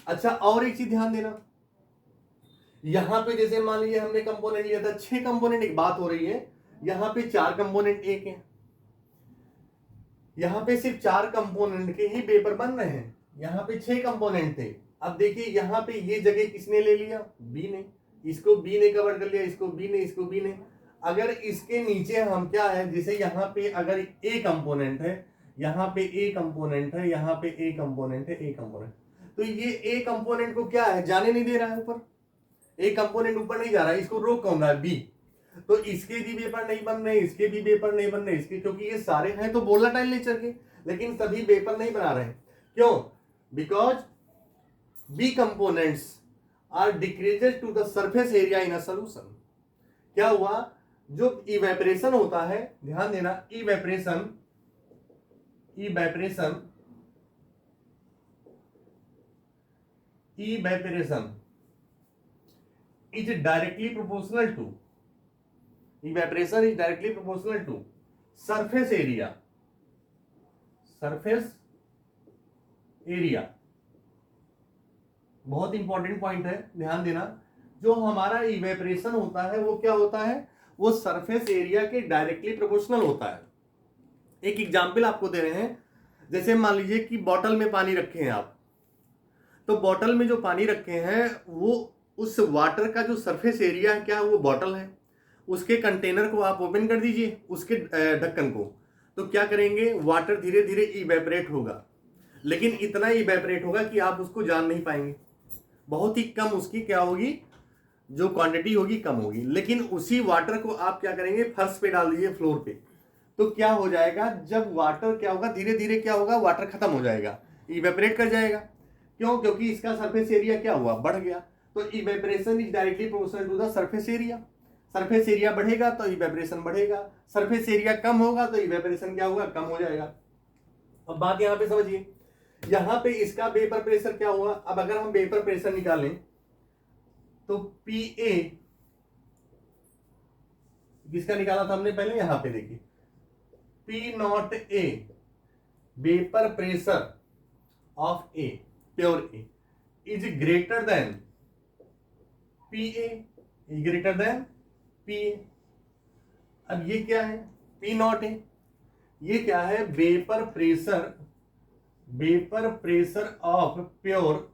अच्छा, और एक चीज ध्यान देना, यहां पे जैसे मान लीजिए हमने कंपोनेंट लिया था 6 कंपोनेंट, एक बात हो रही है, यहां पे 4 कंपोनेंट एक है, यहां पे सिर्फ 4 कंपोनेंट के ही पेपर बन रहे हैं, यहां पे 6 कंपोनेंट थे। अब देखिए यहां पे ये जगह किसने ले लिया, बी ने, इसको बी ने कवर कर लिया, इसको बी ने, इसको बी ने। अगर इसके नीचे हम क्या है, जैसे यहाँ पे अगर ए कंपोनेंट है, यहाँ पे ए कंपोनेंट है, यहाँ पे ए कंपोनेंट है, ए कंपोनेंट, तो ये ए कंपोनेंट को क्या है, जाने नहीं दे रहा है ऊपर, ए कंपोनेंट ऊपर नहीं जा रहा है, इसको रोक कौन रहा है, बी। तो इसके भी वेपर नहीं बन रहे, इसके भी वेपर नहीं बन रहे, इसके, क्योंकि ये सारे हैं तो वोलेटाइल नेचर के, लेकिन सभी वेपर नहीं बना रहे हैं। क्यों? Because B components are decreased to the surface area in a solution. क्या हुआ, जो इवेपरेशन होता है, ध्यान देना, evaporation evaporation evaporation is directly proportional to evaporation is directly proportional to surface area बहुत इंपॉर्टेंट पॉइंट है, ध्यान देना। जो हमारा इवेपरेशन होता है वो क्या होता है, वो सरफेस एरिया के डायरेक्टली प्रोपोर्शनल होता है। एक एग्जांपल आपको दे रहे हैं, जैसे मान लीजिए कि बॉटल में पानी रखे हैं आप, तो बॉटल में जो पानी रखे हैं वो उस वाटर का जो सरफेस एरिया है, क्या वो बॉटल है, उसके कंटेनर को आप ओपन कर दीजिए, उसके ढक्कन को, तो क्या करेंगे, वाटर धीरे धीरे इवेपरेट होगा, लेकिन इतना इवेपरेट होगा कि आप उसको जान नहीं पाएंगे, बहुत ही कम उसकी क्या होगी, जो क्वांटिटी होगी कम होगी। लेकिन उसी वाटर को आप क्या करेंगे, फर्श पे डाल दीजिए, फ्लोर पे, तो क्या हो जाएगा, जब वाटर क्या होगा, धीरे धीरे क्या होगा, वाटर खत्म हो जाएगा, इवेपरेट कर जाएगा। क्यों? क्योंकि इसका सरफेस एरिया क्या हुआ, बढ़ गया। तो evaporation is directly proportional to the surface area. Surface area बढ़ेगा तो इवेपरेशन बढ़ेगा, सरफेस एरिया कम होगा तो इवेपरेशन क्या होगा, कम हो जाएगा। अब बात यहां पे समझिए, यहां पे इसका वेपर प्रेशर क्या हुआ। अब अगर हम वेपर प्रेशर निकालें तो पी ए किसका निकाला था हमने पहले, यहां पे देखिए, P not a vapour pressure of A, pure A, is greater than P A, greater than P A. अब ये क्या है, पी नॉट ए, ये क्या है, vapour pressure of pure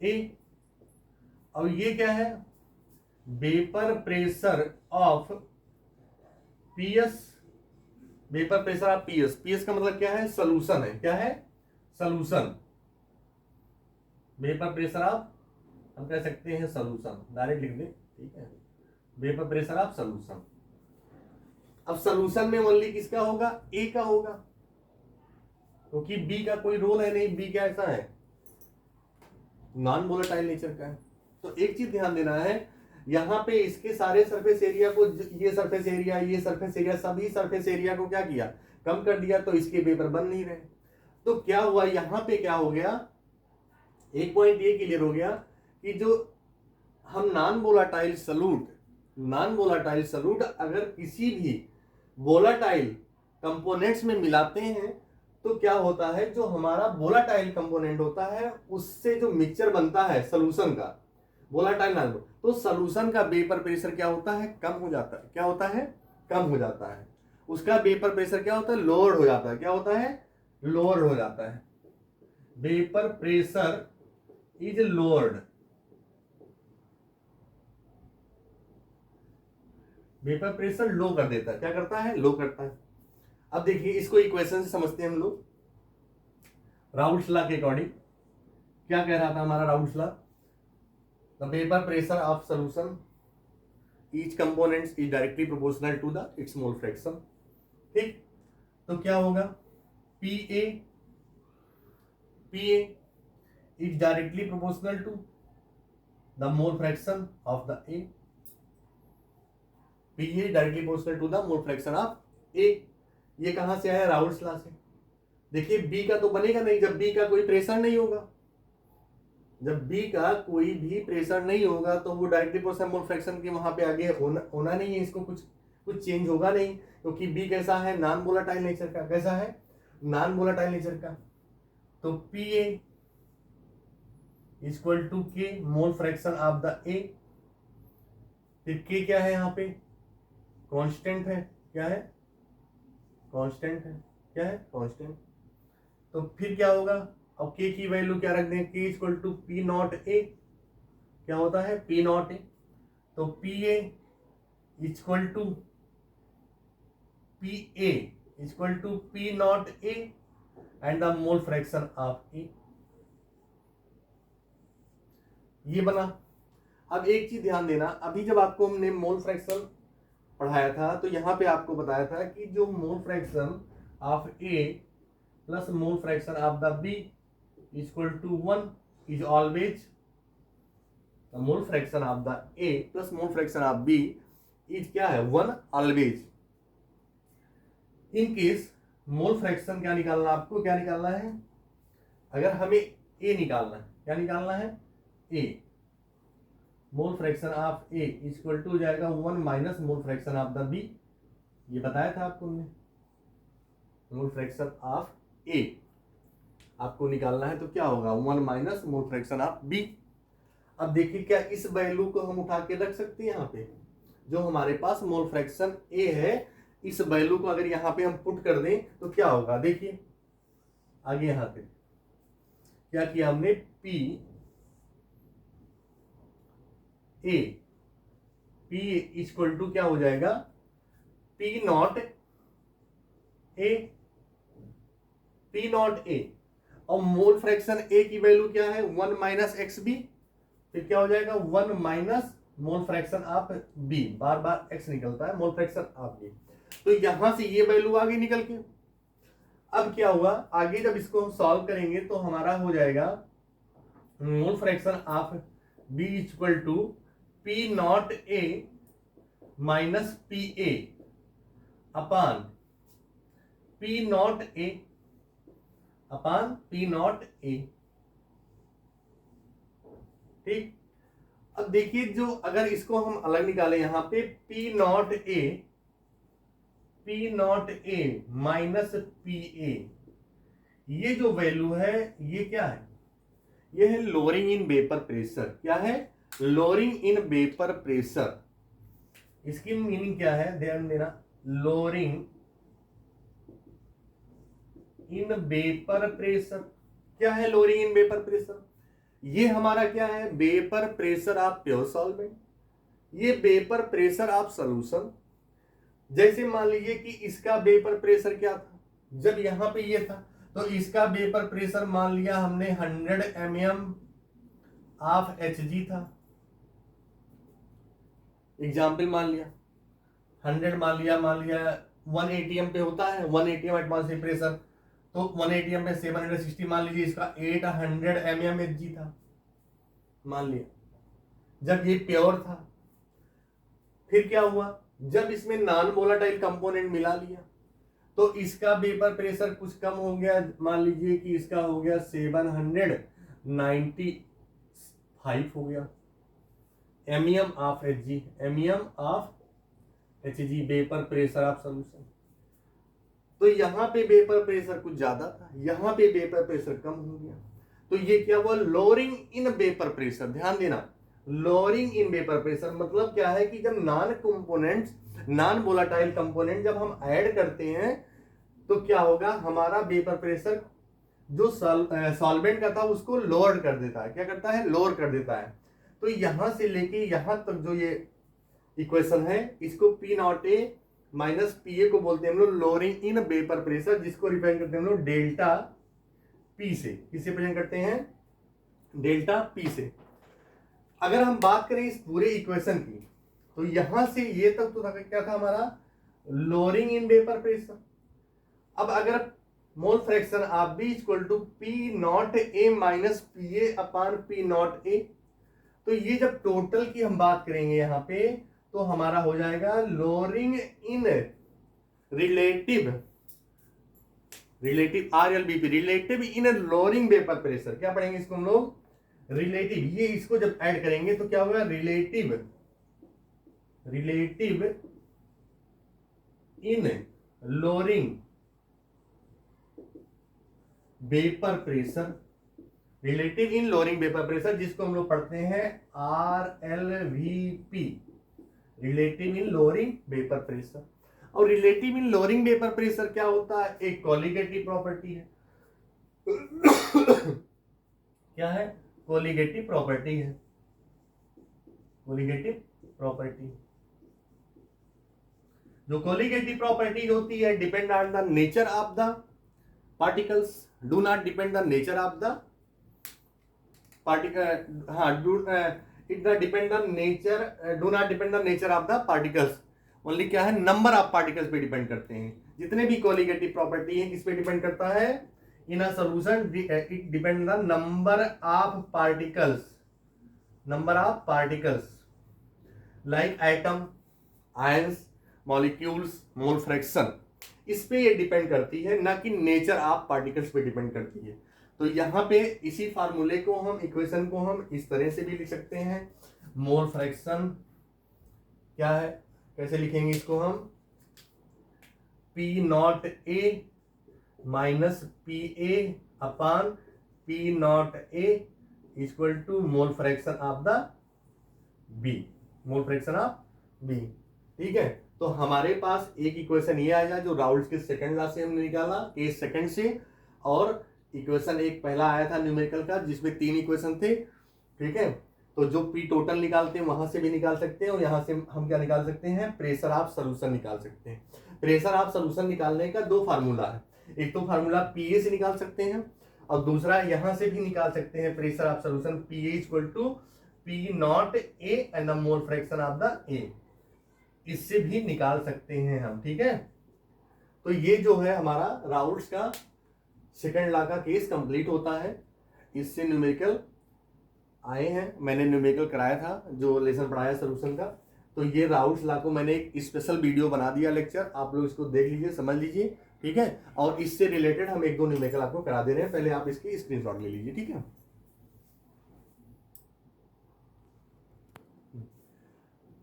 A. अब ये क्या है, vapour pressure of PS, vapour pressure of PS. PS का मतलब क्या है, सोल्यूशन है, क्या है, सोल्यूशन। वेपर प्रेशर ऑफ, हम कह सकते हैं सोल्यूशन, डायरेक्ट लिख दें, ठीक है, वेपर प्रेशर ऑफ सोल्यूशन। अब सोल्यूशन में ओनली किसका होगा, ए का होगा, क्योंकि बी का कोई रोल है नहीं, बी क्या ऐसा है, नॉन वोलेटाइल नेचर का है। तो एक चीज ध्यान देना है, यहां पे इसके सारे सरफेस एरिया को, ये सरफेस एरिया, ये सरफेस एरिया, सभी सरफेस एरिया को क्या किया, कम कर दिया, तो इसके वेपर बन नहीं रहे। तो क्या हुआ, यहां पे क्या हो गया, एक पॉइंट ये क्लियर हो गया कि जो हम नॉन वोलेटाइल सॉल्यूट अगर किसी भी वोलेटाइल कंपोनेंट्स में मिलाते हैं तो क्या होता है, जो हमारा वोलेटाइल कंपोनेंट होता है उससे जो मिक्सचर बनता है सोल्यूशन का, वोलेटाइल ना, तो सोल्यूशन का वेपर प्रेशर क्या होता है, कम हो जाता है। क्या होता है, कम हो जाता है। उसका वेपर प्रेशर क्या होता है, लोअर हो जाता है। क्या होता है, लोअर हो जाता है। Vapour pressure is lowered, vapour pressure low कर देता है। क्या करता है, लो करता है। अब देखिए इसको इक्वेशन से समझते हैं हम लोग, राउल्ट्स लॉ के अकॉर्डिंग क्या कह रहा था हमारा Raoult's law, the vapour pressure of solution each component is directly proportional to the its mole fraction. ठीक, तो क्या होगा, P A is directly proportional to the mole fraction of the A, P A directly proportional to the mole fraction of A. ये कहां से आया, राउल्ट्स लॉ से। देखिए बी का तो बनेगा नहीं जब बी का कोई प्रेशर नहीं होगा, जब बी का कोई भी प्रेशर नहीं होगा तो वो डायरेक्टली प्रोपोर्शनल मोल फ्रैक्शन के वहां पे आगे होना नहीं है, इसको कुछ चेंज होगा नहीं, क्योंकि बी कैसा है, नॉन वोलेटाइल नेचर का। कैसा है, नॉन वोलेटाइल नेचर का। तो पी ए इक्वल टू के मोल फ्रैक्शन ऑफ द ए। फिर के क्या है, यहाँ पे कांस्टेंट है। क्या है, कांस्टेंट है। क्या है, कांस्टेंट। तो फिर क्या होगा, अब के की वैल्यू क्या रख दें, K equal to P not A. क्या होता है, पी नॉट ए। तो P A equal to P A equal to P not A and the mole fraction of A, ये बना। अब एक चीज ध्यान देना, अभी जब आपको हमने मोल फ्रैक्शन पढ़ाया था तो यहां पे आपको बताया था कि जो mole fraction of A plus mole fraction of the B equal to 1 is always the mole fraction of the A plus mole fraction of B is क्या है 1 always. In case mole fraction क्या निकालना, आपको क्या निकालना है, अगर हमें ए निकालना है, क्या निकालना है A, mole fraction of A equal to हो जाएगा 1 minus mole fraction of the B, ये बताया था आपको हमने। मोल फ्रैक्शन ऑफ ए आपको निकालना है तो क्या होगा 1 minus mole fraction of B. अब देखिए क्या इस वैल्यू को हम उठा के रख सकते हैं यहाँ पे, जो हमारे पास मोल फ्रैक्शन ए है, इस वैल्यू को अगर यहाँ पे हम पुट कर दें तो क्या होगा, देखिए आगे यहाँ पे क्या किया हमने, P A, P equal to क्या हो जाएगा P not A, P not A, और मोल फ्रैक्शन ए की वैल्यू क्या है 1 माइनस एक्स बी, फिर क्या हो जाएगा 1 minus mole fraction of B, बार बार एक्स निकलता है, मोल फ्रैक्शन ऑफ बी, तो यहां से ये वैल्यू आगे निकल के। अब क्या हुआ, आगे जब इसको हम सॉल्व करेंगे तो हमारा हो जाएगा mole fraction of B equal to P not A minus P A upon P not A upon P not A. ठीक, अब देखिए जो अगर इसको हम अलग निकालें यहां पे P not A minus P ए, ये जो वैल्यू है ये क्या है, ये है लोअरिंग इन वेपर प्रेशर। क्या है, लोअरिंग इन वेपर प्रेशर। इसकी मीनिंग क्या है, ध्यान देना, लोअरिंग इन वेपर प्रेशर। क्या है लोअरिंग इन वेपर प्रेशर, ये हमारा क्या है vapour pressure of pure solvent, ये वेपर प्रेशर ऑफ सॉल्यूशन। जैसे मान लीजिए कि इसका वेपर प्रेशर क्या था, जब यहां पे ये था तो इसका वेपर प्रेशर मान लिया हमने 100 mm ऑफ Hg था, एग्जाम्पल मान लिया 100, मान लिया 1 atm पे होता है, 1 atm एटमॉस्फेरिक प्रेशर, तो 1 atm पे 760, मान लीजिए इसका 800 mm Hg था, मान लिया जब ये प्योर था। फिर क्या हुआ, जब इसमें नॉन वोलाटाइल कंपोनेंट मिला लिया तो इसका वेपर प्रेशर कुछ कम हो गया, मान लीजिए कि इसका हो गया 795 हो गया mm of Hg, mm of Hg vapour pressure of solution. तो यहां पे वेपर प्रेशर कुछ ज्यादा था, यहां पे वेपर प्रेशर कम हो गया, तो ये क्या हुआ लोअरिंग इन वेपर प्रेशर। ध्यान देना, लोअरिंग इन वेपर प्रेशर मतलब क्या है कि जब नॉन वोलाटाइल कंपोनेंट जब हम ऐड करते हैं तो क्या होगा, हमारा वेपर प्रेशर जो सॉल्वेंट का था उसको लोअर कर देता है। क्या करता है, लोअर कर देता है। तो यहां से लेके यहां तक जो ये इक्वेशन है, इसको P not A minus P ए को बोलते हैं हम लोग लोअरिंग इन वेपर प्रेशर, जिसको रिप्रेजेंट करते हैं हम लोग डेल्टा पी से। किससे प्रेजेंट करते हैं, डेल्टा पी से। अगर हम बात करें इस पूरे इक्वेशन की तो यहां से ये तक तो क्या था हमारा लोअरिंग इन वेपर प्रेशर। अब अगर mole fraction of B equal to P not A minus P A upon P not A, तो ये जब टोटल की हम बात करेंगे यहां पे तो हमारा हो जाएगा lowering in relative RLBP, relative in lowering vapour pressure. क्या पढ़ेंगे इसको हम लोग, रिलेटिव, ये इसको जब ऐड करेंगे तो क्या होगा रिलेटिव इन लोअरिंग वेपर प्रेशर, रिलेटिव इन लोअरिंग वेपर प्रेशर, जिसको हम लोग पढ़ते हैं RLVP, रिलेटिव इन लोअरिंग वेपर प्रेशर। और रिलेटिव इन लोअरिंग वेपर प्रेशर क्या होता है, एक कोलिगेटिव प्रॉपर्टी है। क्या है, कोलिगेटिव प्रॉपर्टी है, कोलिगेटिव प्रॉपर्टी। जो कोलिगेटिव प्रॉपर्टीज होती है depend on the nature of the particles, do not depend the nature of the particle, हाँ it depend the nature, do not depend the nature of the particles, only क्या है नंबर ऑफ पार्टिकल्स पे डिपेंड करते हैं। जितने भी कोलिगेटिव प्रॉपर्टी है किस पे डिपेंड करता है, in a solution it depend the number of particles, number of particles like atom, ions, molecules, mole fraction, इस पे ये डिपेंड करती है, ना कि नेचर ऑफ पार्टिकल्स पे डिपेंड करती है। तो यहाँ पे इसी फार्मूले को हम, इक्वेशन को हम इस तरह से भी लिख सकते हैं, मोल फ्रैक्शन क्या है, कैसे लिखेंगे इसको हम, P not A minus P A upon P not A equal to mole fraction of the B, mole fraction of B. ठीक है, तो हमारे पास एक इक्वेशन ये आया जो राउल्स के सेकंड लॉ से हमने निकाला, के सेकंड से, और इक्वेशन एक पहला आया था न्यूमेरिकल का जिसमें 3 इक्वेशन थे। ठीक है, तो जो पी टोटल निकालते हैं वहां से भी निकाल सकते हैं, और यहां से हम क्या निकाल सकते हैं, प्रेशर ऑफ सॉल्यूशन निकाल सकते हैं। प्रेशर ऑफ सॉल्यूशन निकालने का 2 फार्मूला है, एक तो फार्मूला पीए से निकाल सकते हैं और दूसरा यहां से भी निकाल सकते हैं, pressure of solution PA equal to P not A and the mole fraction of the A, इससे भी निकाल सकते हैं हम। ठीक है, तो ये जो है हमारा राउल्स का सेकंड लॉ का केस कंप्लीट होता है। इससे न्यूमेरिकल आए हैं, मैंने न्यूमेरिकल कराया था जो लेसन पढ़ाया सॉल्यूशन का, तो ये राउल्स लॉ को मैंने एक स्पेशल वीडियो बना दिया लेक्चर, आप लोग इसको देख लीजिए, समझ लीजिए। ठीक है, और इससे रिलेटेड हम 1-2 न्यूमेरिकल आपको करा दे रहे हैं, पहले आप इसकी स्क्रीनशॉट ले लीजिए। ठीक है,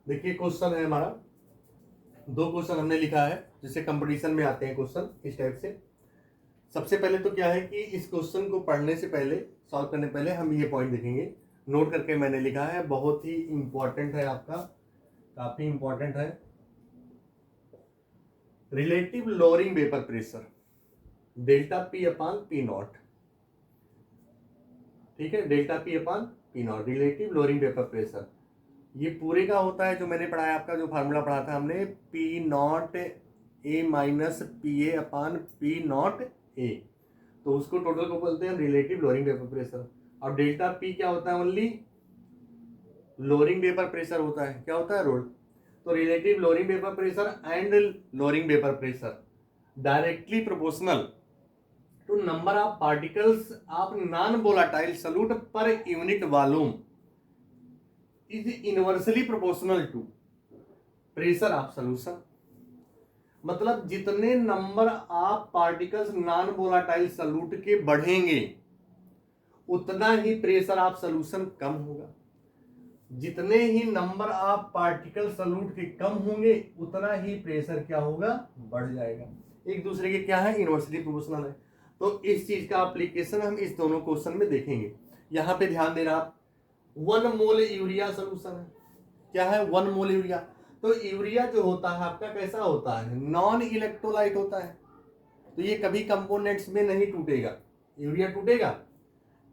देखिए क्वेश्चन है हमारा, 2 क्वेश्चन हमने लिखा है, जैसे कंपटीशन में आते हैं क्वेश्चन इस टाइप से। सबसे पहले तो क्या है कि इस क्वेश्चन को पढ़ने से पहले, सॉल्व करने पहले हम ये पॉइंट देखेंगे, नोट करके मैंने लिखा है, बहुत ही इंपॉर्टेंट है आपका, काफी इंपॉर्टेंट है। Relative lowering vapour pressure delta P upon P not. ठीक है, delta P upon P not, relative lowering vapour pressure, ये पूरे का होता है जो मैंने पढ़ाया आपका, जो फार्मूला पढ़ा था हमने, P not A minus P A upon P not A, तो उसको टोटल को बोलते हैं रिलेटिव लोअरिंग वेपर प्रेशर। और डेल्टा पी क्या होता है, ओनली लोअरिंग वेपर प्रेशर होता है, क्या होता है रोल, तो relative lowering vapour pressure and lowering vapour pressure directly proportional to number of particles of non volatile solute per unit volume is inversely proportional to pressure of solution. मतलब जितने number of particles non volatile solute के बढ़ेंगे उतना ही प्रेशर ऑफ सॉल्यूशन कम होगा, जितने ही नंबर ऑफ पार्टिकल सॉल्यूट के कम होंगे उतना ही प्रेशर क्या होगा, बढ़ जाएगा। एक दूसरे के क्या है, इनवर्सली प्रोपोर्शनल है। तो इस चीज का एप्लीकेशन हम इस दोनों क्वेश्चन में देखेंगे। यहां पे ध्यान देना आप, 1 मोल यूरिया सोल्यूशन है, क्या है 1 मोल यूरिया, तो यूरिया जो होता है आपका कैसा होता है, नॉन इलेक्ट्रोलाइट होता है, तो ये कभी कंपोनेंट्स में नहीं टूटेगा, यूरिया टूटेगा,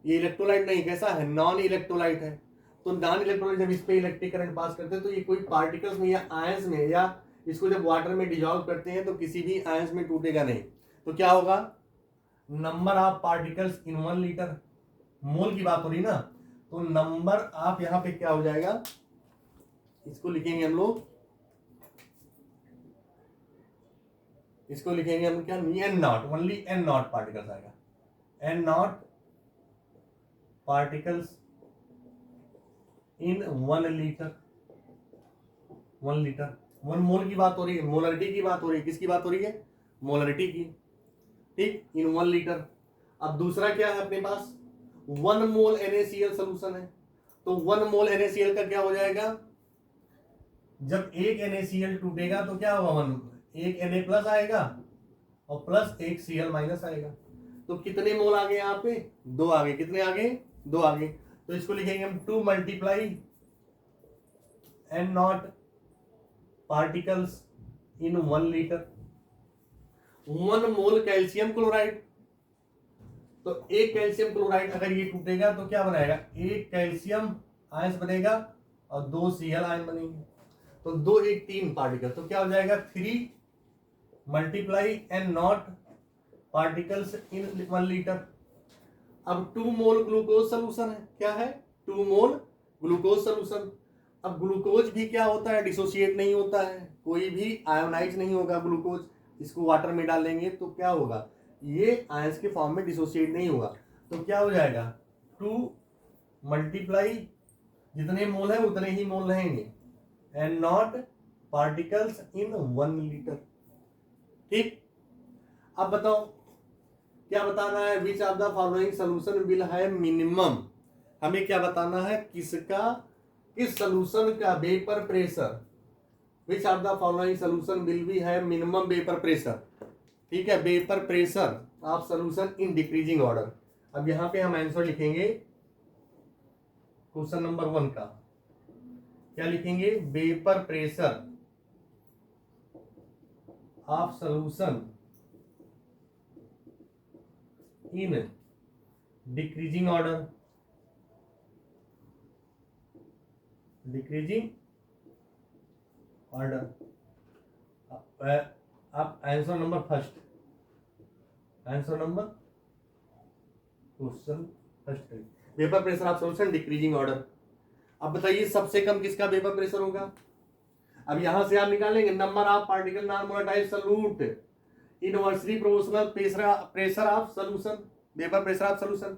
ये इलेक्ट्रोलाइट नहीं, कैसा है, नॉन इलेक्ट्रोलाइट है। तो नॉन इलेक्ट्रोलाइट जब इस पे इलेक्ट्रिक करंट पास करते हैं तो ये कोई पार्टिकल्स में या आयंस में, या इसको जब वाटर में डिजॉल्व करते हैं तो किसी भी आयंस में टूटेगा नहीं। तो क्या होगा, number of particles in 1 litre, mole की बात हो रही ना, तो नंबर ऑफ यहां पे क्या हो जाएगा, इसको लिखेंगे हम लोग, इसको लिखेंगे हम क्या, N not, only N not particles आएगा, N not particles in 1 litre, 1 litre, 1 mole की बात हो रही है, मोलरिटी की बात हो रही है, किसकी बात हो रही है, मोलरिटी की। ठीक, इन 1 लीटर। अब दूसरा क्या है अपने पास, 1 मोल NaCl सोल्यूशन है, तो 1 मोल NaCl का क्या हो जाएगा, जब एक NaCl टूटेगा तो क्या होगा, एक Na प्लस आएगा और प्लस एक Cl माइनस आएगा, तो कितने मोल आ गए यहाँ पे, 2 आ गए, कितने आ गए, 2 आ गए। तो इसको लिखेंगे हम 2 multiply N not particles in 1 litre. 1 mole calcium chloride, तो एक कैल्शियम क्लोराइड अगर ये टूटेगा तो क्या बनाएगा, एक कैल्शियम आयंस बनेगा और 2 Cl आयन बनेंगे। तो 2 1 3 पार्टिकल, तो क्या हो जाएगा 3 multiply N not particles in 1 litre. अब 2 मोल ग्लूकोज सोल्यूशन है, क्या है 2 मोल ग्लूकोज सोल्यूशन। अब ग्लूकोज भी क्या होता है, डिसोसिएट नहीं होता है, कोई भी आयोनाइज नहीं होगा ग्लूकोज। इसको वाटर में डालेंगे तो क्या होगा, ये आयंस के फॉर्म में डिसोसिएट नहीं होगा। तो क्या हो जाएगा 2 मल्टीप्लाई जितने मोल है उतने ही मोल रहेंगे and not particles in 1 litre. ठीक, अब बताओ क्या बताना है, which of the following solution will have minimum. हमें क्या बताना है, किसका, किस सोल्यूशन का vapour pressure, which of the following solution will be have minimum vapour pressure. ठीक है, vapour pressure of solution in decreasing order. अब यहां पे हम आंसर लिखेंगे क्वेश्चन नंबर 1 का, क्या लिखेंगे, vapour pressure of solution in decreasing order, decreasing order. अब answer number first, answer number question first, vapour pressure of solution decreasing order. अब बताइए सबसे कम किसका वेपर प्रेशर होगा। अब यहां से आप निकालेंगे number of particle non volatile solute inversely proportional pressure of solution, vapour pressure of solution.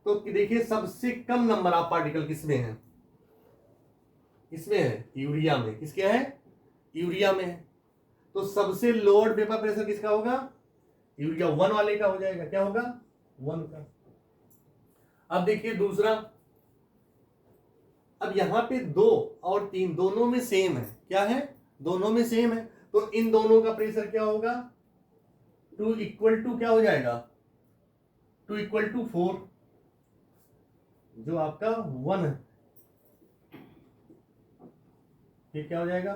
तो देखिए सबसे कम नंबर ऑफ पार्टिकल किसमें है, इसमें है यूरिया में। किसके है, यूरिया में है। तो सबसे लोअर वेपर प्रेशर किसका होगा, यूरिया 1 वाले का हो जाएगा। क्या होगा, 1 का। अब देखिए दूसरा, अब यहां पे 2 और 3 दोनों में सेम है, क्या है, दोनों में सेम है। तो इन दोनों का प्रेशर क्या होगा, 2 इक्वल टू क्या हो जाएगा, 2 इक्वल टू 4, जो आपका 1 है, ये क्या हो जाएगा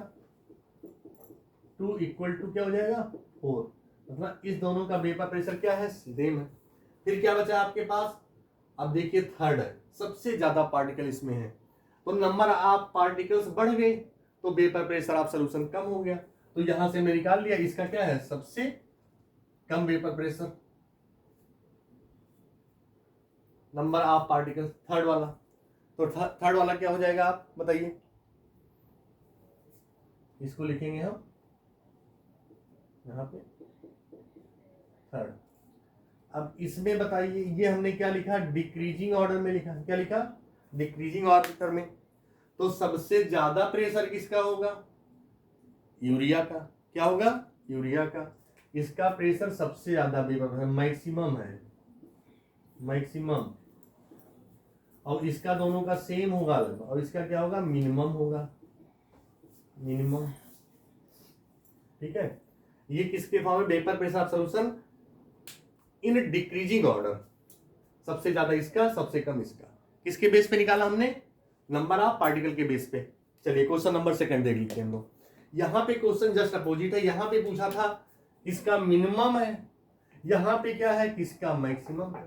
2 इक्वल टू क्या हो जाएगा 4। मतलब इस दोनों का वेपर प्रेशर क्या है, सेम है। फिर क्या बचा आपके पास, अब देखिए थर्ड है, सबसे ज्यादा पार्टिकल इसमें है, तो नंबर ऑफ पार्टिकल्स बढ़ गए तो वेपर प्रेशर ऑफ सॉल्यूशन कम हो गया। तो यहां से मैं निकाल लिया इसका क्या है, सबसे कम vapour pressure, number of particles third वाला। तो थर्ड वाला क्या हो जाएगा, आप बताइए, इसको लिखेंगे हम यहां पे थर्ड। अब इसमें बताइए, ये हमने क्या लिखा, डिक्रीजिंग ऑर्डर में लिखा, क्या लिखा, डिक्रीजिंग ऑर्डर में। तो सबसे ज्यादा प्रेशर किसका होगा, यूरिया का। क्या होगा, यूरिया का। इसका प्रेशर सबसे ज्यादा मैक्सिमम है, मैक्सिमम। और इसका दोनों का सेम होगा, और इसका क्या होगा, मिनिमम होगा, मिनिमम। ठीक है, ये किसके फॉर्म में, vapour pressure of solution in decreasing order. सबसे ज्यादा इसका, सबसे कम इसका। किसके बेस पे निकाला हमने, नंबर ऑफ पार्टिकल के बेस पे। चलिए क्वेश्चन नंबर 2 देख लीजिए हम लोग। यहां पे क्वेश्चन जस्ट अपोजिट है, यहां पे पूछा था किसका मिनिमम है, यहां पे क्या है, किसका मैक्सिमम है,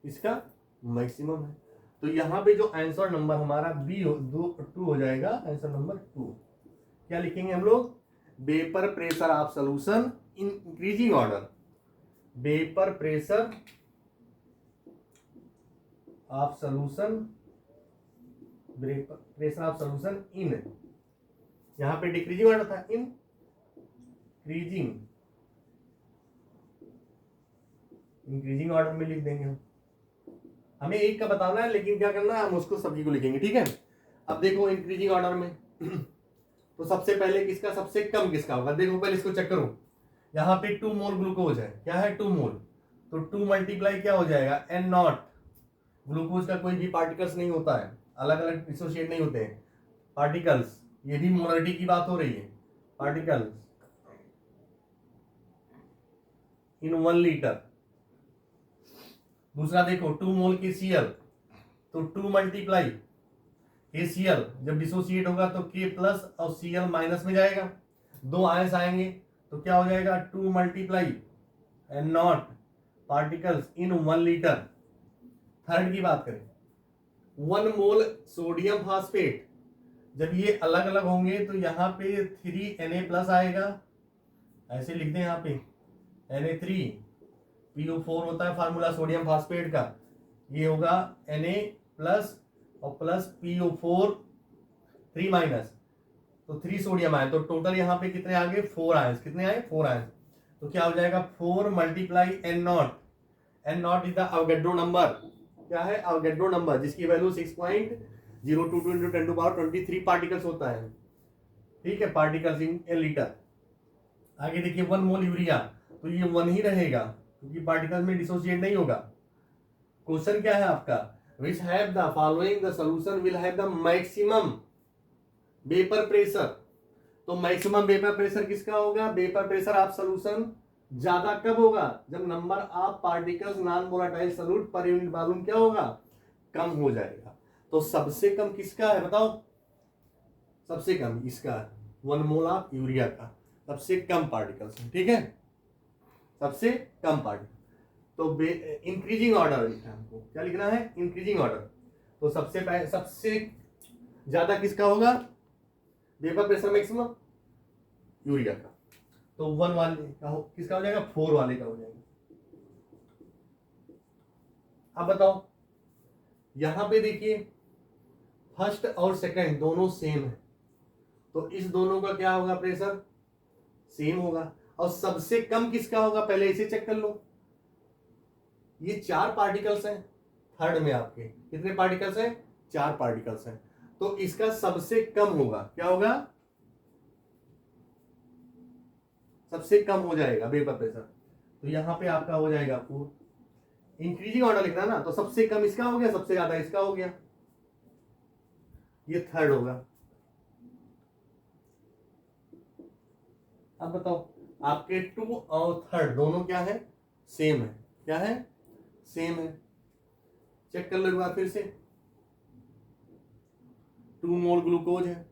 इसका मैक्सिमम है। तो यहां पे जो आंसर नंबर हमारा बी 2 हो जाएगा, आंसर नंबर 2। क्या लिखेंगे हम लोग, vapour pressure of solution in increasing order, vapour pressure of solution, pressure of solution in, यहां पे डिक्रीजिंग ऑर्डर था, इंक्रीजिंग ऑर्डर में लिख देंगे हम। हमें एक का बताना है, लेकिन क्या करना है, हम उसको सभी को लिखेंगे। ठीक है, अब देखो इंक्रीजिंग ऑर्डर में तो सबसे पहले किसका सबसे कम किसका होगा, देखो पहले इसको चेक करो। यहाँ पे 2 मोल ग्लूकोज है, क्या है 2 मोल, तो 2 मल्टीप्लाई क्या हो जाएगा एन नॉट। ग्लूकोज का कोई भी पार्टिकल्स नहीं होता है, अलग अलग डिसोसिएट नहीं होते हैं पार्टिकल्स, ये भी मोलरिटी की बात हो रही है, पार्टिकल्स इन 1 लीटर। दूसरा देखो 2 मोल के Cl, तो 2 मल्टीप्लाई KCl, जब डिसोसिएट होगा तो K प्लस और Cl माइनस में जाएगा, 2 आयंस आएंगे तो क्या हो जाएगा 2 multiply and not particles in 1 litre. Third की बात करें 1 मोल सोडियम फास्फेट, जब ये अलग अलग होंगे तो यहाँ पे 3Na+ आएगा, ऐसे लिख दें यहाँ पे Na3, PO4 होता है फार्मूला सोडियम फास्फेट का, ये होगा Na+ और प्लस PO4 3-, तो 3 सोडियम आए, तो टोटल यहाँ पे कितने आ गए 4 आयंस, कितने आए 4 आयंस, तो क्या हो जाएगा 4 × N0, N0 is the Avogadro number, क्या है अवोगाड्रो नंबर, जिसकी वैल्यू 6.022 × 10⁻23 पार्टिकल्स होता है, ठीक है, पार्टिकल्स इन ए लीटर। आगे देखिए 1 मोल यूरिया, तो ये 1 ही रहेगा क्योंकि पार्टिकल्स में डिसोसिएट नहीं होगा। क्वेश्चन क्या है आपका, which have the following the solution will have the maximum vapour pressure, तो मैक्सिमम वेपर प्रेशर किसका होगा, वेपर प्रेशर ऑफ सॉल्यूशन ज्यादा कब होगा, जब number of particles non volatile solute per unit volume क्या होगा, कम हो जाएगा। तो सबसे कम किसका है बताओ, सबसे कम इसका 1 मोल ऑफ यूरिया का सबसे कम पार्टिकल्स है, ठीक है, सबसे कम पार्टिकल। तो इंक्रीजिंग ऑर्डर लिखना है हमको, क्या लिखना है इंक्रीजिंग ऑर्डर, तो सबसे ज्यादा किसका होगा वेपर प्रेशर मैक्सिमम यूरिया का, तो 1 वाले का किसका हो जाएगा 4 वाले का हो जाएगा। अब बताओ यहां पे देखिए फर्स्ट और सेकंड दोनों सेम है, तो इस दोनों का क्या होगा प्रेशर सेम होगा, और सबसे कम किसका होगा पहले इसे चेक कर लो, ये 4 पार्टिकल्स हैं, थर्ड में आपके कितने पार्टिकल्स हैं 4 पार्टिकल्स हैं, तो इसका सबसे कम होगा, क्या होगा सबसे कम हो जाएगा वेपर प्रेशर, तो यहां पे आपका हो जाएगा 4। इंक्रीजिंग ऑर्डर लिखना ना, तो सबसे कम इसका हो गया, सबसे ज्यादा इसका हो गया, ये थर्ड होगा। अब बताओ आपके 2 और थर्ड दोनों क्या है सेम है, क्या है सेम है, चेक कर लो एक बार फिर से, 2 मोल ग्लूकोज है,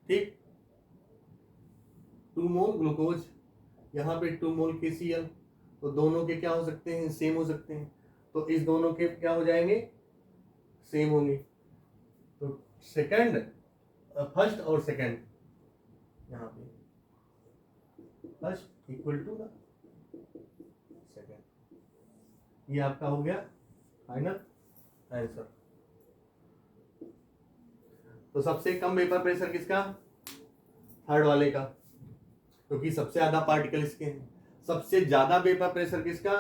ठीक 2 मोल ग्लूकोज, यहाँ पे 2 मोल KCl, तो दोनों के क्या हो सकते हैं सेम हो सकते हैं, तो इस दोनों के क्या हो जाएंगे सेम होंगे, तो सेकंड फर्स्ट और सेकंड यहाँ पे first equal to the second, ये आपका हो गया फाइनल आंसर। तो सबसे कम वेपर प्रेशर किसका थर्ड वाले का, क्योंकि सबसे ज्यादा पार्टिकल इसके हैं, सबसे ज्यादा वेपर प्रेशर किसका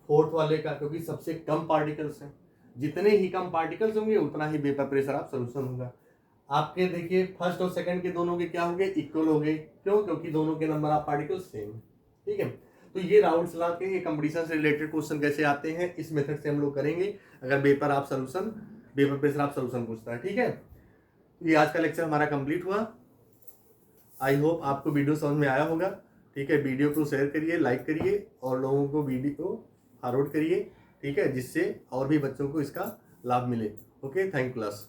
फोर्थ वाले का, क्योंकि सबसे कम पार्टिकल्स हैं, जितने ही कम पार्टिकल्स होंगे उतना ही वेपर प्रेशर आप सोल्यूशन होगा। आपके देखिए फर्स्ट और सेकंड के दोनों के क्या हो गए इक्वल हो गए, क्यों क्योंकि दोनों के नंबर ऑफ पार्टिकल्स सेम है, ठीक है। तो ये राउंड्स ला के ये कंपटीशन से रिलेटेड क्वेश्चन कैसे आते हैं इस मेथड से हम लोग करेंगे, अगर vapour of solution vapour pressure of solution पूछता है, ठीक है। ये आज का लेक्चर हमारा कंप्लीट हुआ, आई होप आपको वीडियो समझ में आया होगा, ठीक है। वीडियो को शेयर करिए, लाइक करिए और लोगों को वीडियो को फॉरवर्ड करिए, ठीक है, जिससे और भी बच्चों को इसका लाभ मिले। Okay, thank class.